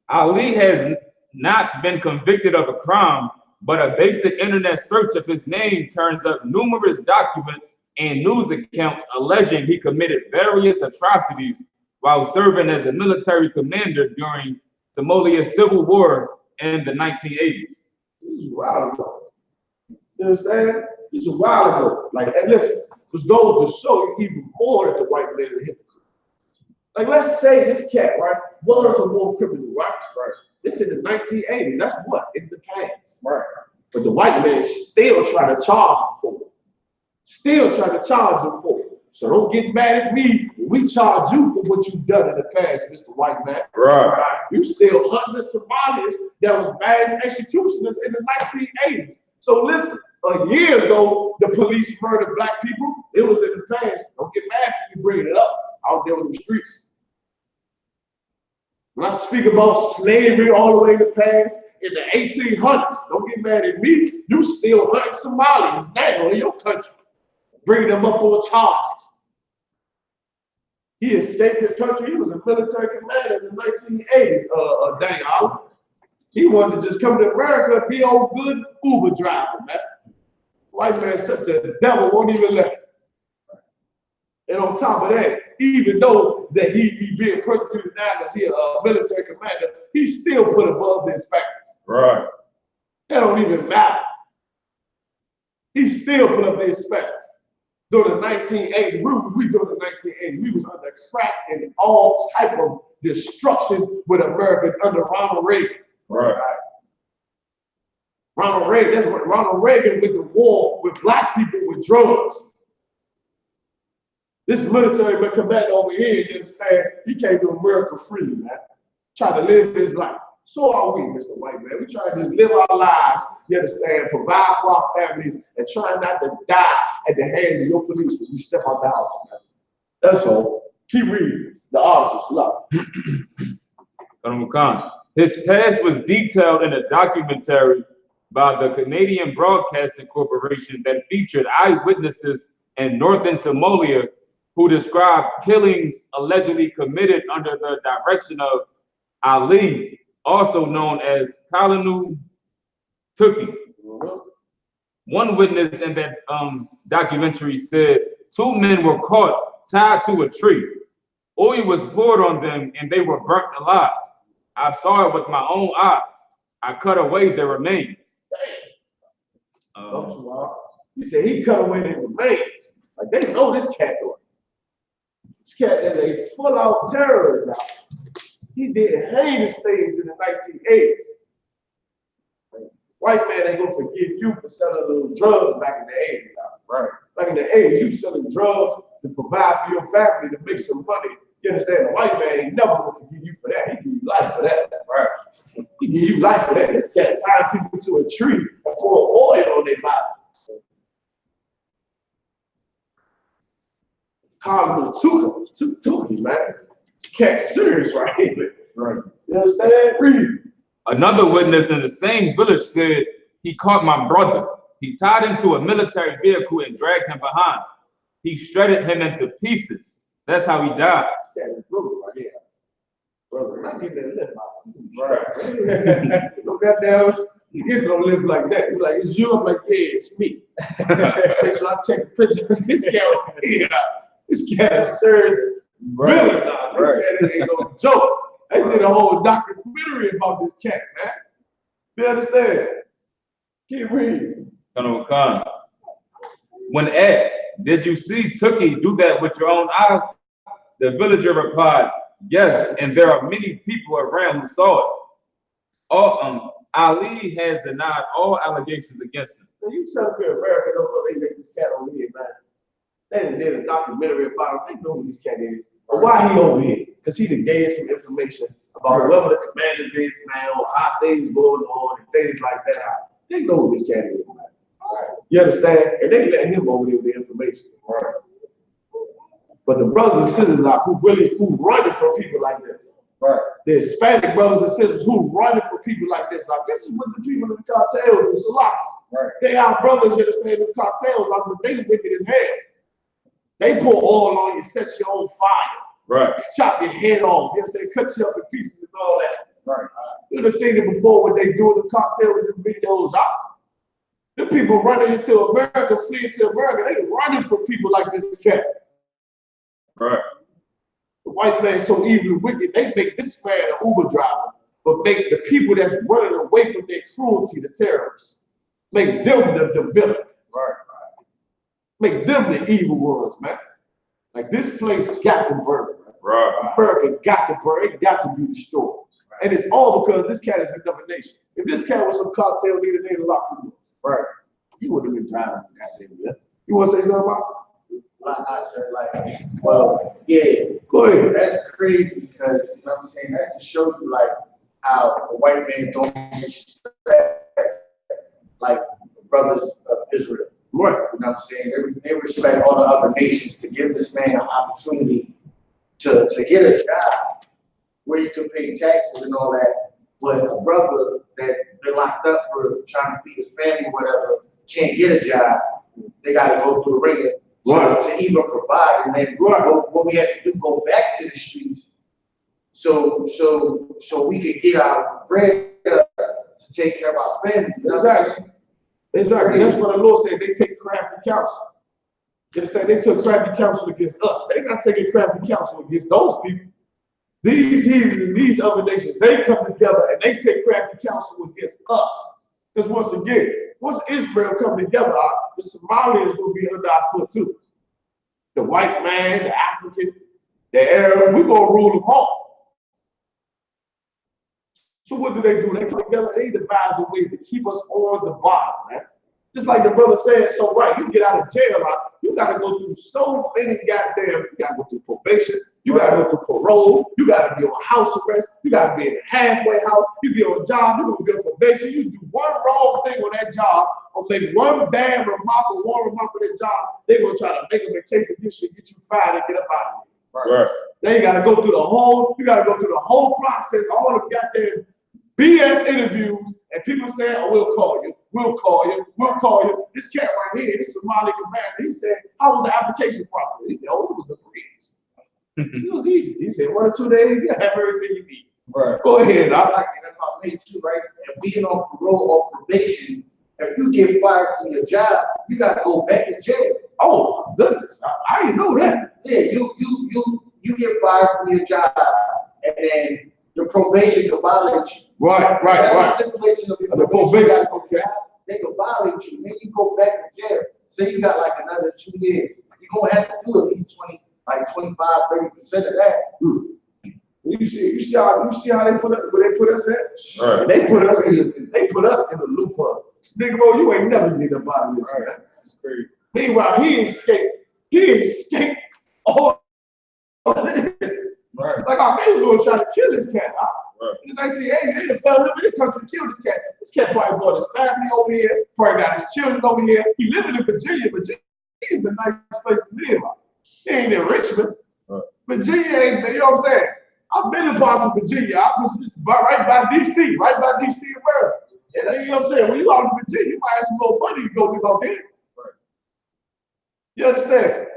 Ali has not been convicted of a crime, but a basic internet search of his name turns up numerous documents and news accounts alleging he committed various atrocities while serving as a military commander during Somalia's civil war in the 1980s.
This is a while ago. You understand? This is a while ago. Like, and listen, this goes to show you even more that the white man is a hypocrite. Like, let's say this cat, right, was a war criminal, right? Right. This in the 1980s. That's what? In the past. Right. But the white man still try to charge him for it. Still try to charge him for it. So don't get mad at me when we charge you for what you've done in the past, Mr. White Man. Right. You still hunting the Somalis that was mass executioners in the 1980s. So listen, a year ago, the police murdered black people. It was in the past. Don't get mad if you bring it up out there in the streets. When I speak about slavery all the way in the past, in the 1800s, don't get mad at me. You still hunting Somalis now in your country, bringing them up on charges. He escaped his country. He was a military commander in the 1980s, dang Allah. He wanted to just come to America and be old good Uber driver, man. White man such a devil, won't even let him. And on top of that, even though that he being persecuted now because he's a military commander, he's still put above the inspectors. Right. That don't even matter. He still put up the inspectors. During the 1980s, we during the 1980s, we was under crack and all type of destruction with America under Ronald Reagan. Right. Ronald Reagan, that's what Ronald Reagan with the war with black people with drugs. This military commander over here, you understand, he came to America free, man. Trying to live his life. So are we, Mr. White Man. We try to just live our lives, you understand, provide for our families, and try not to die at the hands of your police when you step out the house, man. That's all. Keep reading the articles.
His past was detailed in a documentary by the Canadian Broadcasting Corporation that featured eyewitnesses in northern Somalia who described killings allegedly committed under the direction of Ali, also known as Kalanu Tuki. One witness in that documentary said 2 men were caught tied to a tree. Oil was poured on them and they were burnt alive. I saw it with my own eyes. I cut away their remains.
He said he cut away their remains. Like they know this cat doing. This cat is a full-out terrorist out. He did heinous things in the 1980s. Like, white man ain't gonna forgive you for selling little drugs back in the 80s. Right. Back in the 80s, you selling drugs to provide for your family to make some money. You understand? The white man ain't never gonna forgive you for that. He give you life for that. Right. He give you life for that. This cat tied people to a tree and pour oil on their body. Call him a tuka, man. This cat's serious right here. Right. You understand? Read.
Another witness in the same village said he caught my brother. He tied him to a military vehicle and dragged him behind. He shredded him into pieces. That's how he died.
This cat is brutal right here. Brother, not getting that lift out. Right. No goddamn, you get no live like that. You're like, it's you. I'm like, yeah, it's me. Make sure I check the picture of this cat right here. This cat is serious. Really not. This cat ain't no joke. They did a whole documentary about this cat, man. You understand? Keep reading.
Colonel Khan. When asked, did you see Tookie do that with your own eyes? The villager replied, yes, and there are many people around who saw it. Ali has denied all allegations against him.
So you tell me America don't know they make this cat over here, man. They did a documentary about him. They know who this cat is. But why he over here? Because he done gave some information about whoever the commanders is, man, or how things going on and things like that. They know who this cat is, man. Right. You understand? And they let him over there with the information. Right. But the brothers and sisters are who running from people like this. Right. The Hispanic brothers and sisters who running for people like this. This is what the people in the cartels do. So right. They are brothers, you understand, in the cartels, but they wicked as hell. They pour oil on you, set you on fire. Right. Chop your head off, you understand, cut you up in pieces and all that. Right. You've seen it before when they do the cartel with the videos out. The people running into America, fleeing to America, they running from people like this cat. Right. The white man so evil and wicked, they make this man an Uber driver, but make the people that's running away from their cruelty, the terrorists, make them the villain. Right. Make them the evil ones, man. Like this place got to burn. Right. America got to burn. It got to be destroyed. Right. And it's all because this cat is another nation. If this cat was some cartel leader, they'd lock him up. Right. He wouldn't have been driving the goddamn left. You want to say something about it?
I said, like, well, yeah.
Go ahead.
That's crazy because, you know what I'm saying, that's to show you, like, how the white man don't respect, like, the brothers of Israel.
Right.
You know what I'm saying? They respect all the other nations to give this man an opportunity to get a job where you can pay taxes and all that. But a brother that been locked up for trying to feed his family, whatever, can't get a job. They got to go through the ringer to even provide. And then what we have to do, go back to the streets so we could get our bread to take care of our family.
Exactly. Exactly. That's what the Lord said. They take crafty counsel. You understand? They took crafty counsel against us. They're not taking crafty counsel against those people. These heathens and these other nations, they come together and they take crafty counsel against us. Because once again, once Israel come together, the Somalians will be under our foot too. The white man, the African, the Arab, we're going to rule them all. So what do? They come together, they devise ways to keep us on the bottom, man. Just like the brother said, so right, you get out of jail, you got to go through so many goddamn, you got to go through probation, you got to go through parole, you got to be on house arrest, you got to be in a halfway house, you be on a job, you going to be on probation, you do one wrong thing on that job, or make one bad remark or one remark on that job, they're going to try to make them a case against you, get you fired and get up out of here. Right. Then you got to go through the whole, process, all the goddamn BS interviews, and people saying, oh, we'll call you. This cat right here, this Somali commander, he said, how was the application process? He said, oh, it was a breeze. It was easy. He said, 1 or 2 days, you have everything you need. Right. Go ahead.
That's about me too, right? And being on parole or probation, if you get fired from your job, you got to go back to jail.
Oh, my goodness. I didn't know that.
Yeah, you get fired from your job, and then your probation can violate you.
Right.
That's the stipulation of your
probation.
Okay. They can violate you, and then you go back to jail. say you got like another 2 years, you're gonna have to do at least 20, like 25, 30% of that.
You see how they put us, where they put us at?
Right.
They put us in the loophole. Nigga, bro, you ain't never get up out of this, man.
That's crazy.
Meanwhile, he escaped all of this.
Right.
Like our man was gonna try to kill this cat.
Right.
In the 1980s, they done found him in this country to kill this cat. This cat probably brought his family over here, probably got his children over here. He living in Virginia. Virginia is a nice place to live. He ain't in Richmond.
Right.
Virginia ain't, you know what I'm saying? I've been in parts of Virginia. I was just right by DC, right by DC and Maryland. And you know what I'm saying? When you out in Virginia, you might have some little money to go live out there.
Right.
You understand?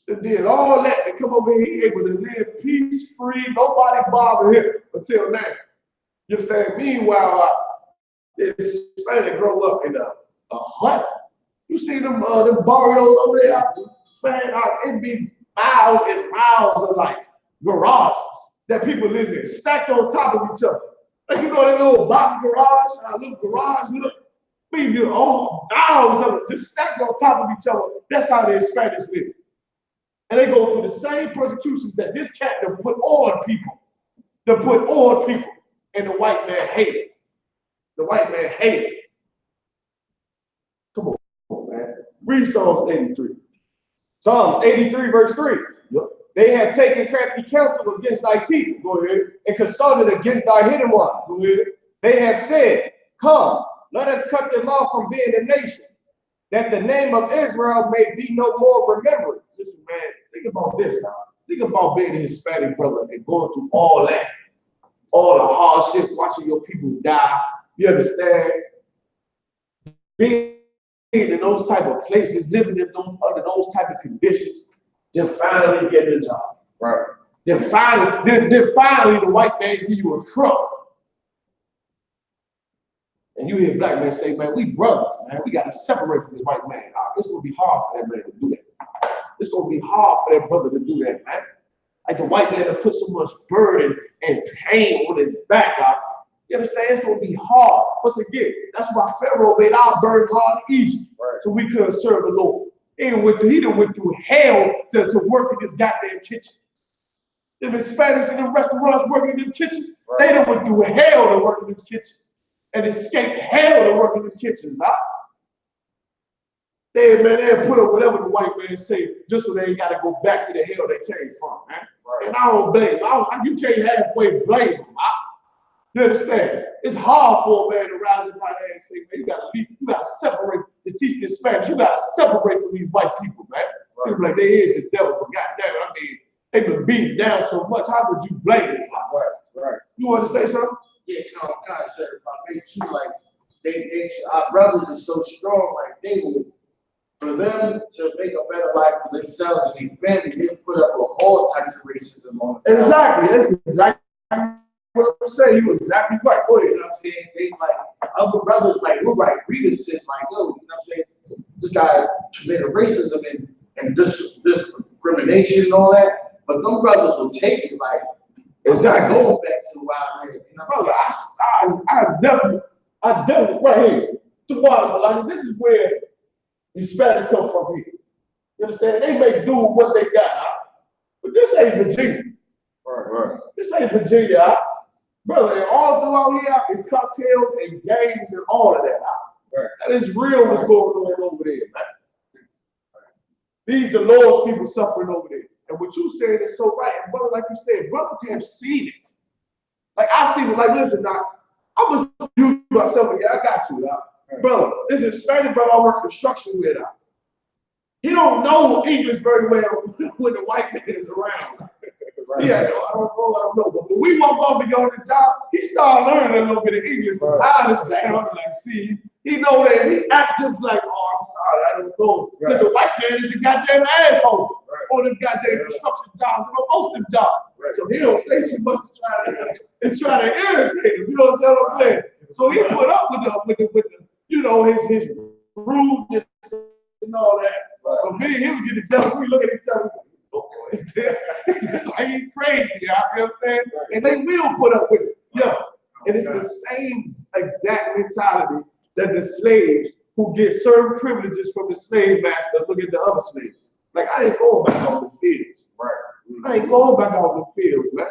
They did all that and come over here, he able to live peace-free, nobody bother him until now. You understand? Meanwhile, this Hispanic grow up in a hut. You see them barrios over there? Man, it'd be miles and miles of like garages that people live in, stacked on top of each other. Like, you know, that little box garage, little garage, look. We do all miles of it, just stacked on top of each other. That's how the Hispanics live. And they go through the same persecutions that this cat done put on people. And the white man hated. The white man hated. Come on, man. Read Psalms 83.
Psalms 83, verse 3.
Yep.
They have taken crafty counsel against thy people.
Go ahead.
And consulted against thy hidden one.
Go ahead.
They have said, come, let us cut them off from being a nation, that the name of Israel may be no more remembered.
Listen, man, think about this. Think about being a Hispanic brother and going through all that, all the hardship, watching your people die. You understand? Being in those type of places, living in under those type of conditions, then finally getting a job.
Right.
Then finally the white man give you a truck. And you hear black men say, man, we brothers, man. We got to separate from this white man. It's going to be hard for that man to do that. It's going to be hard for that brother to do that, man. Like the white man that put so much burden and pain on his back, you understand? It's going to be hard. Once again, that's why Pharaoh made our burden hard in Egypt, right, so we could serve the Lord. He done went through hell to work in this goddamn kitchen. Them Hispanics in the restaurants working in them kitchens, right, they done went through hell to work in them kitchens. And escaped hell to work in the kitchens, They put up whatever the white man say just so they ain't got to go back to the hell they came from, man. Right. And I don't blame them. You can't halfway blame them, You understand? It's hard for a man to rise up out there and say, man, you got to leave. You got to separate to teach this Spanish. You got to separate from these white people, man. Right. People like, they is the devil, but goddamn it, I mean, they've been beaten down so much. How could you blame them?
Right.
You want to say something?
Yeah, kind of certified. They too, like they our brothers are so strong, like they would, for them to make a better life for themselves and their family, they put up with all types of racism on it.
Exactly. That's exactly what I'm saying. You exactly right. Go ahead.
You know what I'm saying? They like other brothers, like we're right, Rita says, like, yo, you know what I'm saying? This guy committed racism and discrimination and all that. But them brothers will take it like,
exactly,
going back to the wild man. You know,
brother, I definitely, right here, the bottom line, this is where the Spanish come from here. You understand? They may do what they got, but this ain't Virginia.
Right.
This ain't Virginia, brother. And all throughout here is cocktails and gangs and all of that. Right. That is real what's going on over there, man. These are Lord's people suffering over there. And what you said is so right. And brother, like you said, brothers have seen it. Like I seen it, like, listen, now, I'm gonna use myself again. I got you, right. Brother. This is Spanish brother I work construction with. He don't know English very well when the white man is around. Right. Yeah, I don't know. But when we walk off and go to the job, he started learning a little bit of English. Right. I understand. I'm like, see, he know that he act just like, oh, I'm sorry, I don't know. Because the white man is a goddamn asshole. Right. On them goddamn construction jobs and on most of them jobs. Right. So he don't say too much to try to irritate him. You know what I'm saying? So he put up with the you know, his rudeness and all that. Right. But me and him get together, we look at each other. Like he's crazy, you understand? Right. And they will put up with it. Yeah. And it's the same exact mentality that the slaves who get certain privileges from the slave master, look at the other slaves. Like, I ain't going back out the fields.
Right.
I ain't going back out the fields, man.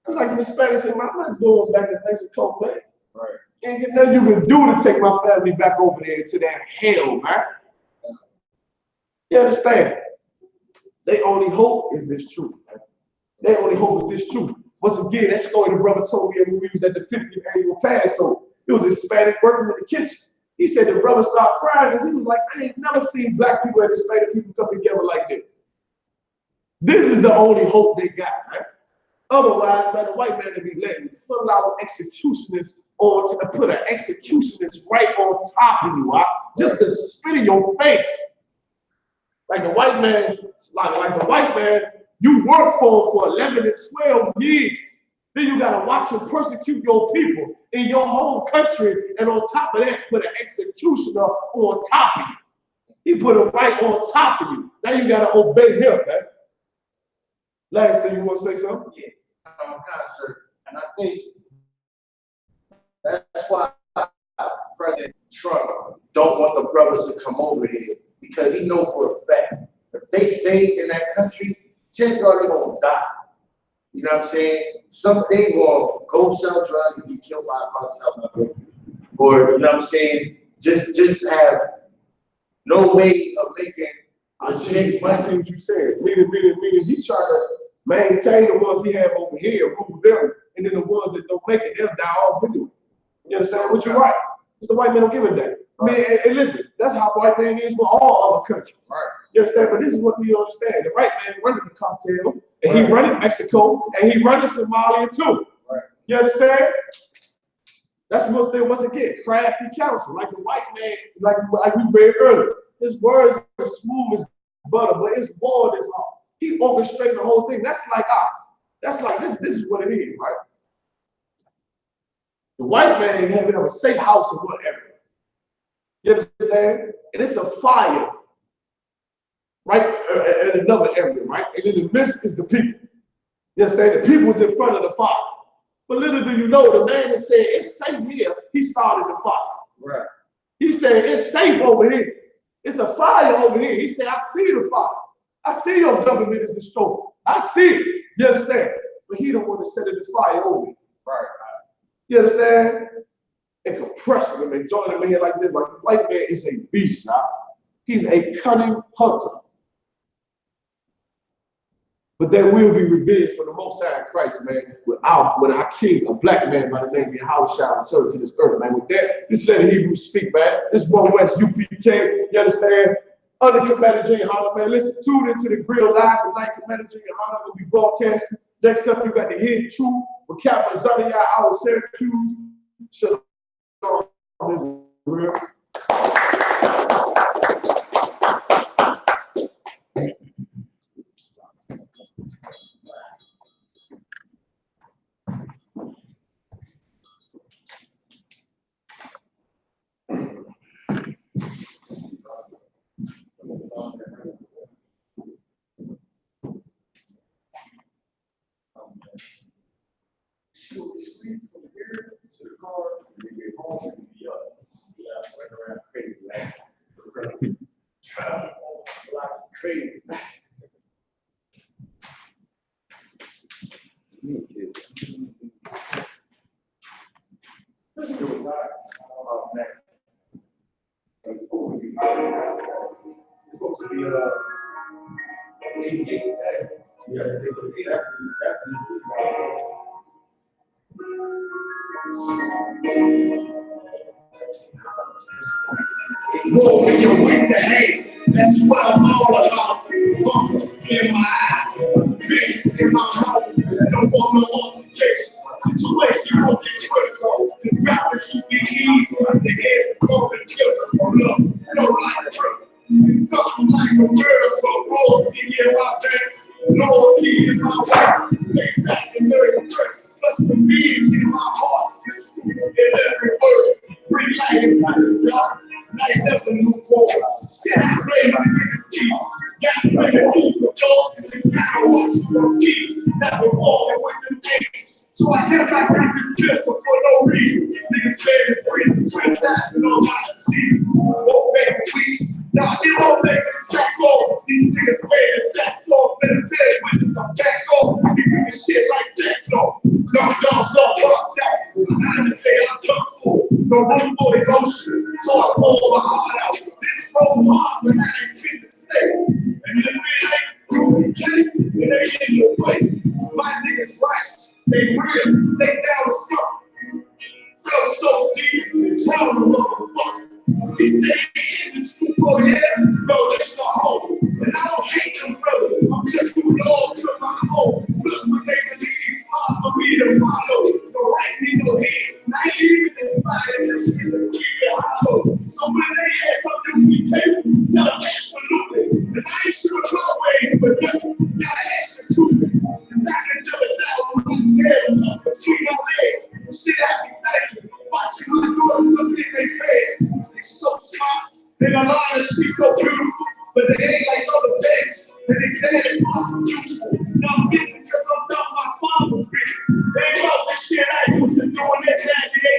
It's like the Spanish said, I'm not going back to Mexico, man.
Right.
Ain't nothing you can do to take my family back over there to that hell, man. You understand? Their only hope is this truth, man. Their only hope is this truth. Once again, that story the brother told me when we was at the 50th annual Passover. It was a Hispanic working in the kitchen. He said the brother started crying because he was like, I ain't never seen black people and Hispanic people come together like this. This is the only hope they got, man. Otherwise, man, the white man to be letting full-out executionist or to put an executionist right on top of you, just to spit in your face. Like the white man, like the white man, you work for 11 and 12 years. Then you gotta watch him persecute your people in your home country, and on top of that, put an executioner on top of you. He put him right on top of you. Now you gotta obey him, man. Last thing, you want to say something?
Yeah, I'm kind of certain, and I think that's why President Trump don't want the brothers to come over here, because he knows for a fact if they stay in that country, chances are they're gonna die. You know what I'm saying? Some they will go sell drugs and be killed by a cartel, or you know what I'm saying? Just have no way of making.
I see what you said. Meaning he trying to maintain the ones he have over here, rule them, and then the ones that don't make it, they'll die off anyway. You understand? Which you're right. Because the white man don't give a damn. I mean, and listen, that's how white man is with all other countries. Right. You understand? But this is what you understand. The white man running the cartel, and he running Mexico, and he running Somalia too. Right. You understand? That's what they, once again, crafty counsel. Like the white man, like we read earlier, his words are smooth as butter, but his word is hard. He orchestrated the whole thing. That's like this is what it is, right? The white man have a safe house or whatever. You understand? And it's a fire, right? In another area, right? And in the midst is the people. You understand? The people's in front of the fire. But little do you know, the man that said it's safe here, he started the fire. Right. He said it's safe over here. It's a fire over here. He said, I see the fire. I see your government is destroyed. I see it. You understand? But he don't want to set the fire over it. Right. You understand? And compressing them and joining them in here like this. Like the white man is a beast, huh? He's a cunning hunter. But there will be revenge for the Most High in Christ, man, with our king, a black man by the name of Yahushua, returned to this earth, man. With that, this let the Hebrews speak, man. This is 1 West UPK, you understand? Under Commander GEN.YAHANNA, man. Listen, tune into the Grill Live tonight. Commander GEN.YAHANNA will be broadcasting. Next up, you got the Hidden Truth with Captain Zania out of Syracuse. Shalom.
Sleep from here to the car, and then get home and be up. Yeah, running around crazy, like crazy. It was hot. Oh man. It's supposed to be 88. Yeah, they could be after rolling your with the hands, that's what I'm all about. In my eyes, visions in my mouth, no form of altercation. Situation won't be critical. This message should be easy. The head goes and kills for love, no life truth. It's something like a miracle. Royalty in my veins, loyalty is my ways. Exactly miracle tricks. Plus the beats in my heart. It's in every word. Bring light into the dark. Life doesn't move forward. Shit, I praise the see. Got to bring the keys with dogs and this matter watch your keys. Never walking with the things. So I guess I practice this before no reason. Niggas playing free. Criticize and all I see.
streets. Won't take weeks. Now you won't make the sack off. These niggas paying that's all. Better tell you witness, I'm back off. We do this shit like Santo. Dumb, so fucked up. I didn't say I'm done for. No room for emotion. So I pull my heart out. This wrong heart, but I ain't fit to stay. And if it ain't you, it ain't in your way. My niggas right. They real. They down with something. Feel so deep. Drown a motherfucker. He stay in the truth for yeah. No, that's my home. And I don't hate them, brother. I'm just too loyal to my home. Plus, what they believe, for me to follow. So right in your head. I ain't even inspired to keep it hollow. So when they ask something we take, tell them absolutely. And I ain't sure of my ways, but gotta ask the truth. Cause I can tell it now with my tails between your legs. Shit, I be thinking. Watching my daughters up in their bed. They so smart, they got a lot of shit so beautiful, but they ain't like other babies. And they dead and fucking useful. Now I'm missing cause I'm done my father's business. They love the shit I used to do in that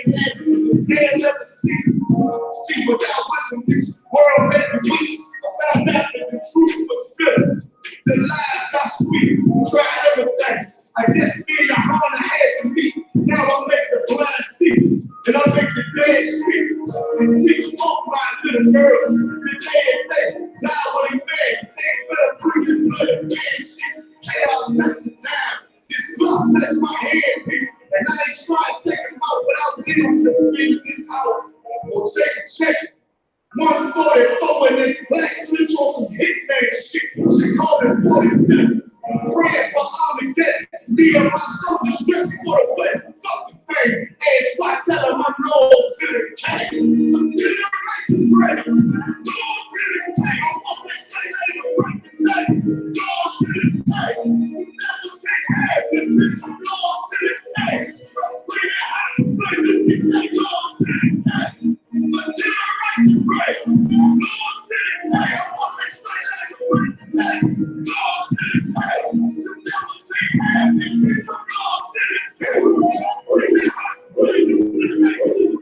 98 years. They never cease. See, without wisdom, this world made me weak. I found out that the truth was good. The lies are sweet. Tried everything. I guess me and Yohanna had to meet. Now I make the blind see. And I make the dead speak. And teach all my little girls. The day now what he made. They better bring it blood. Man, shit's chaos, that's the time. This blood, that's my handpiece. And I ain't trying to take him out without getting the in this house. Or take a check. 144 and then black twitch on some hitman shit. She called it 47. Praying for Armageddon. Me and my soldiers stressed for the wet fucking thing. And SWAT tell him I'm loyal to the king. Until the righteous break. Go to the king. I'm always saying that in the right text. Go to the king. Never say half the bitch. I'm loyal to the king. Bring it out. Bring it. You say go to the king. Until the righteous break. Go to the king. I'm always saying that in the right text. Go to the king. You never say half the bitch. I'm loyal to the king. Bring it out. Bring it. Go to the king.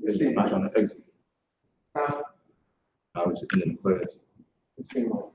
I'm not trying to exit. I was just in the class.
It seemed like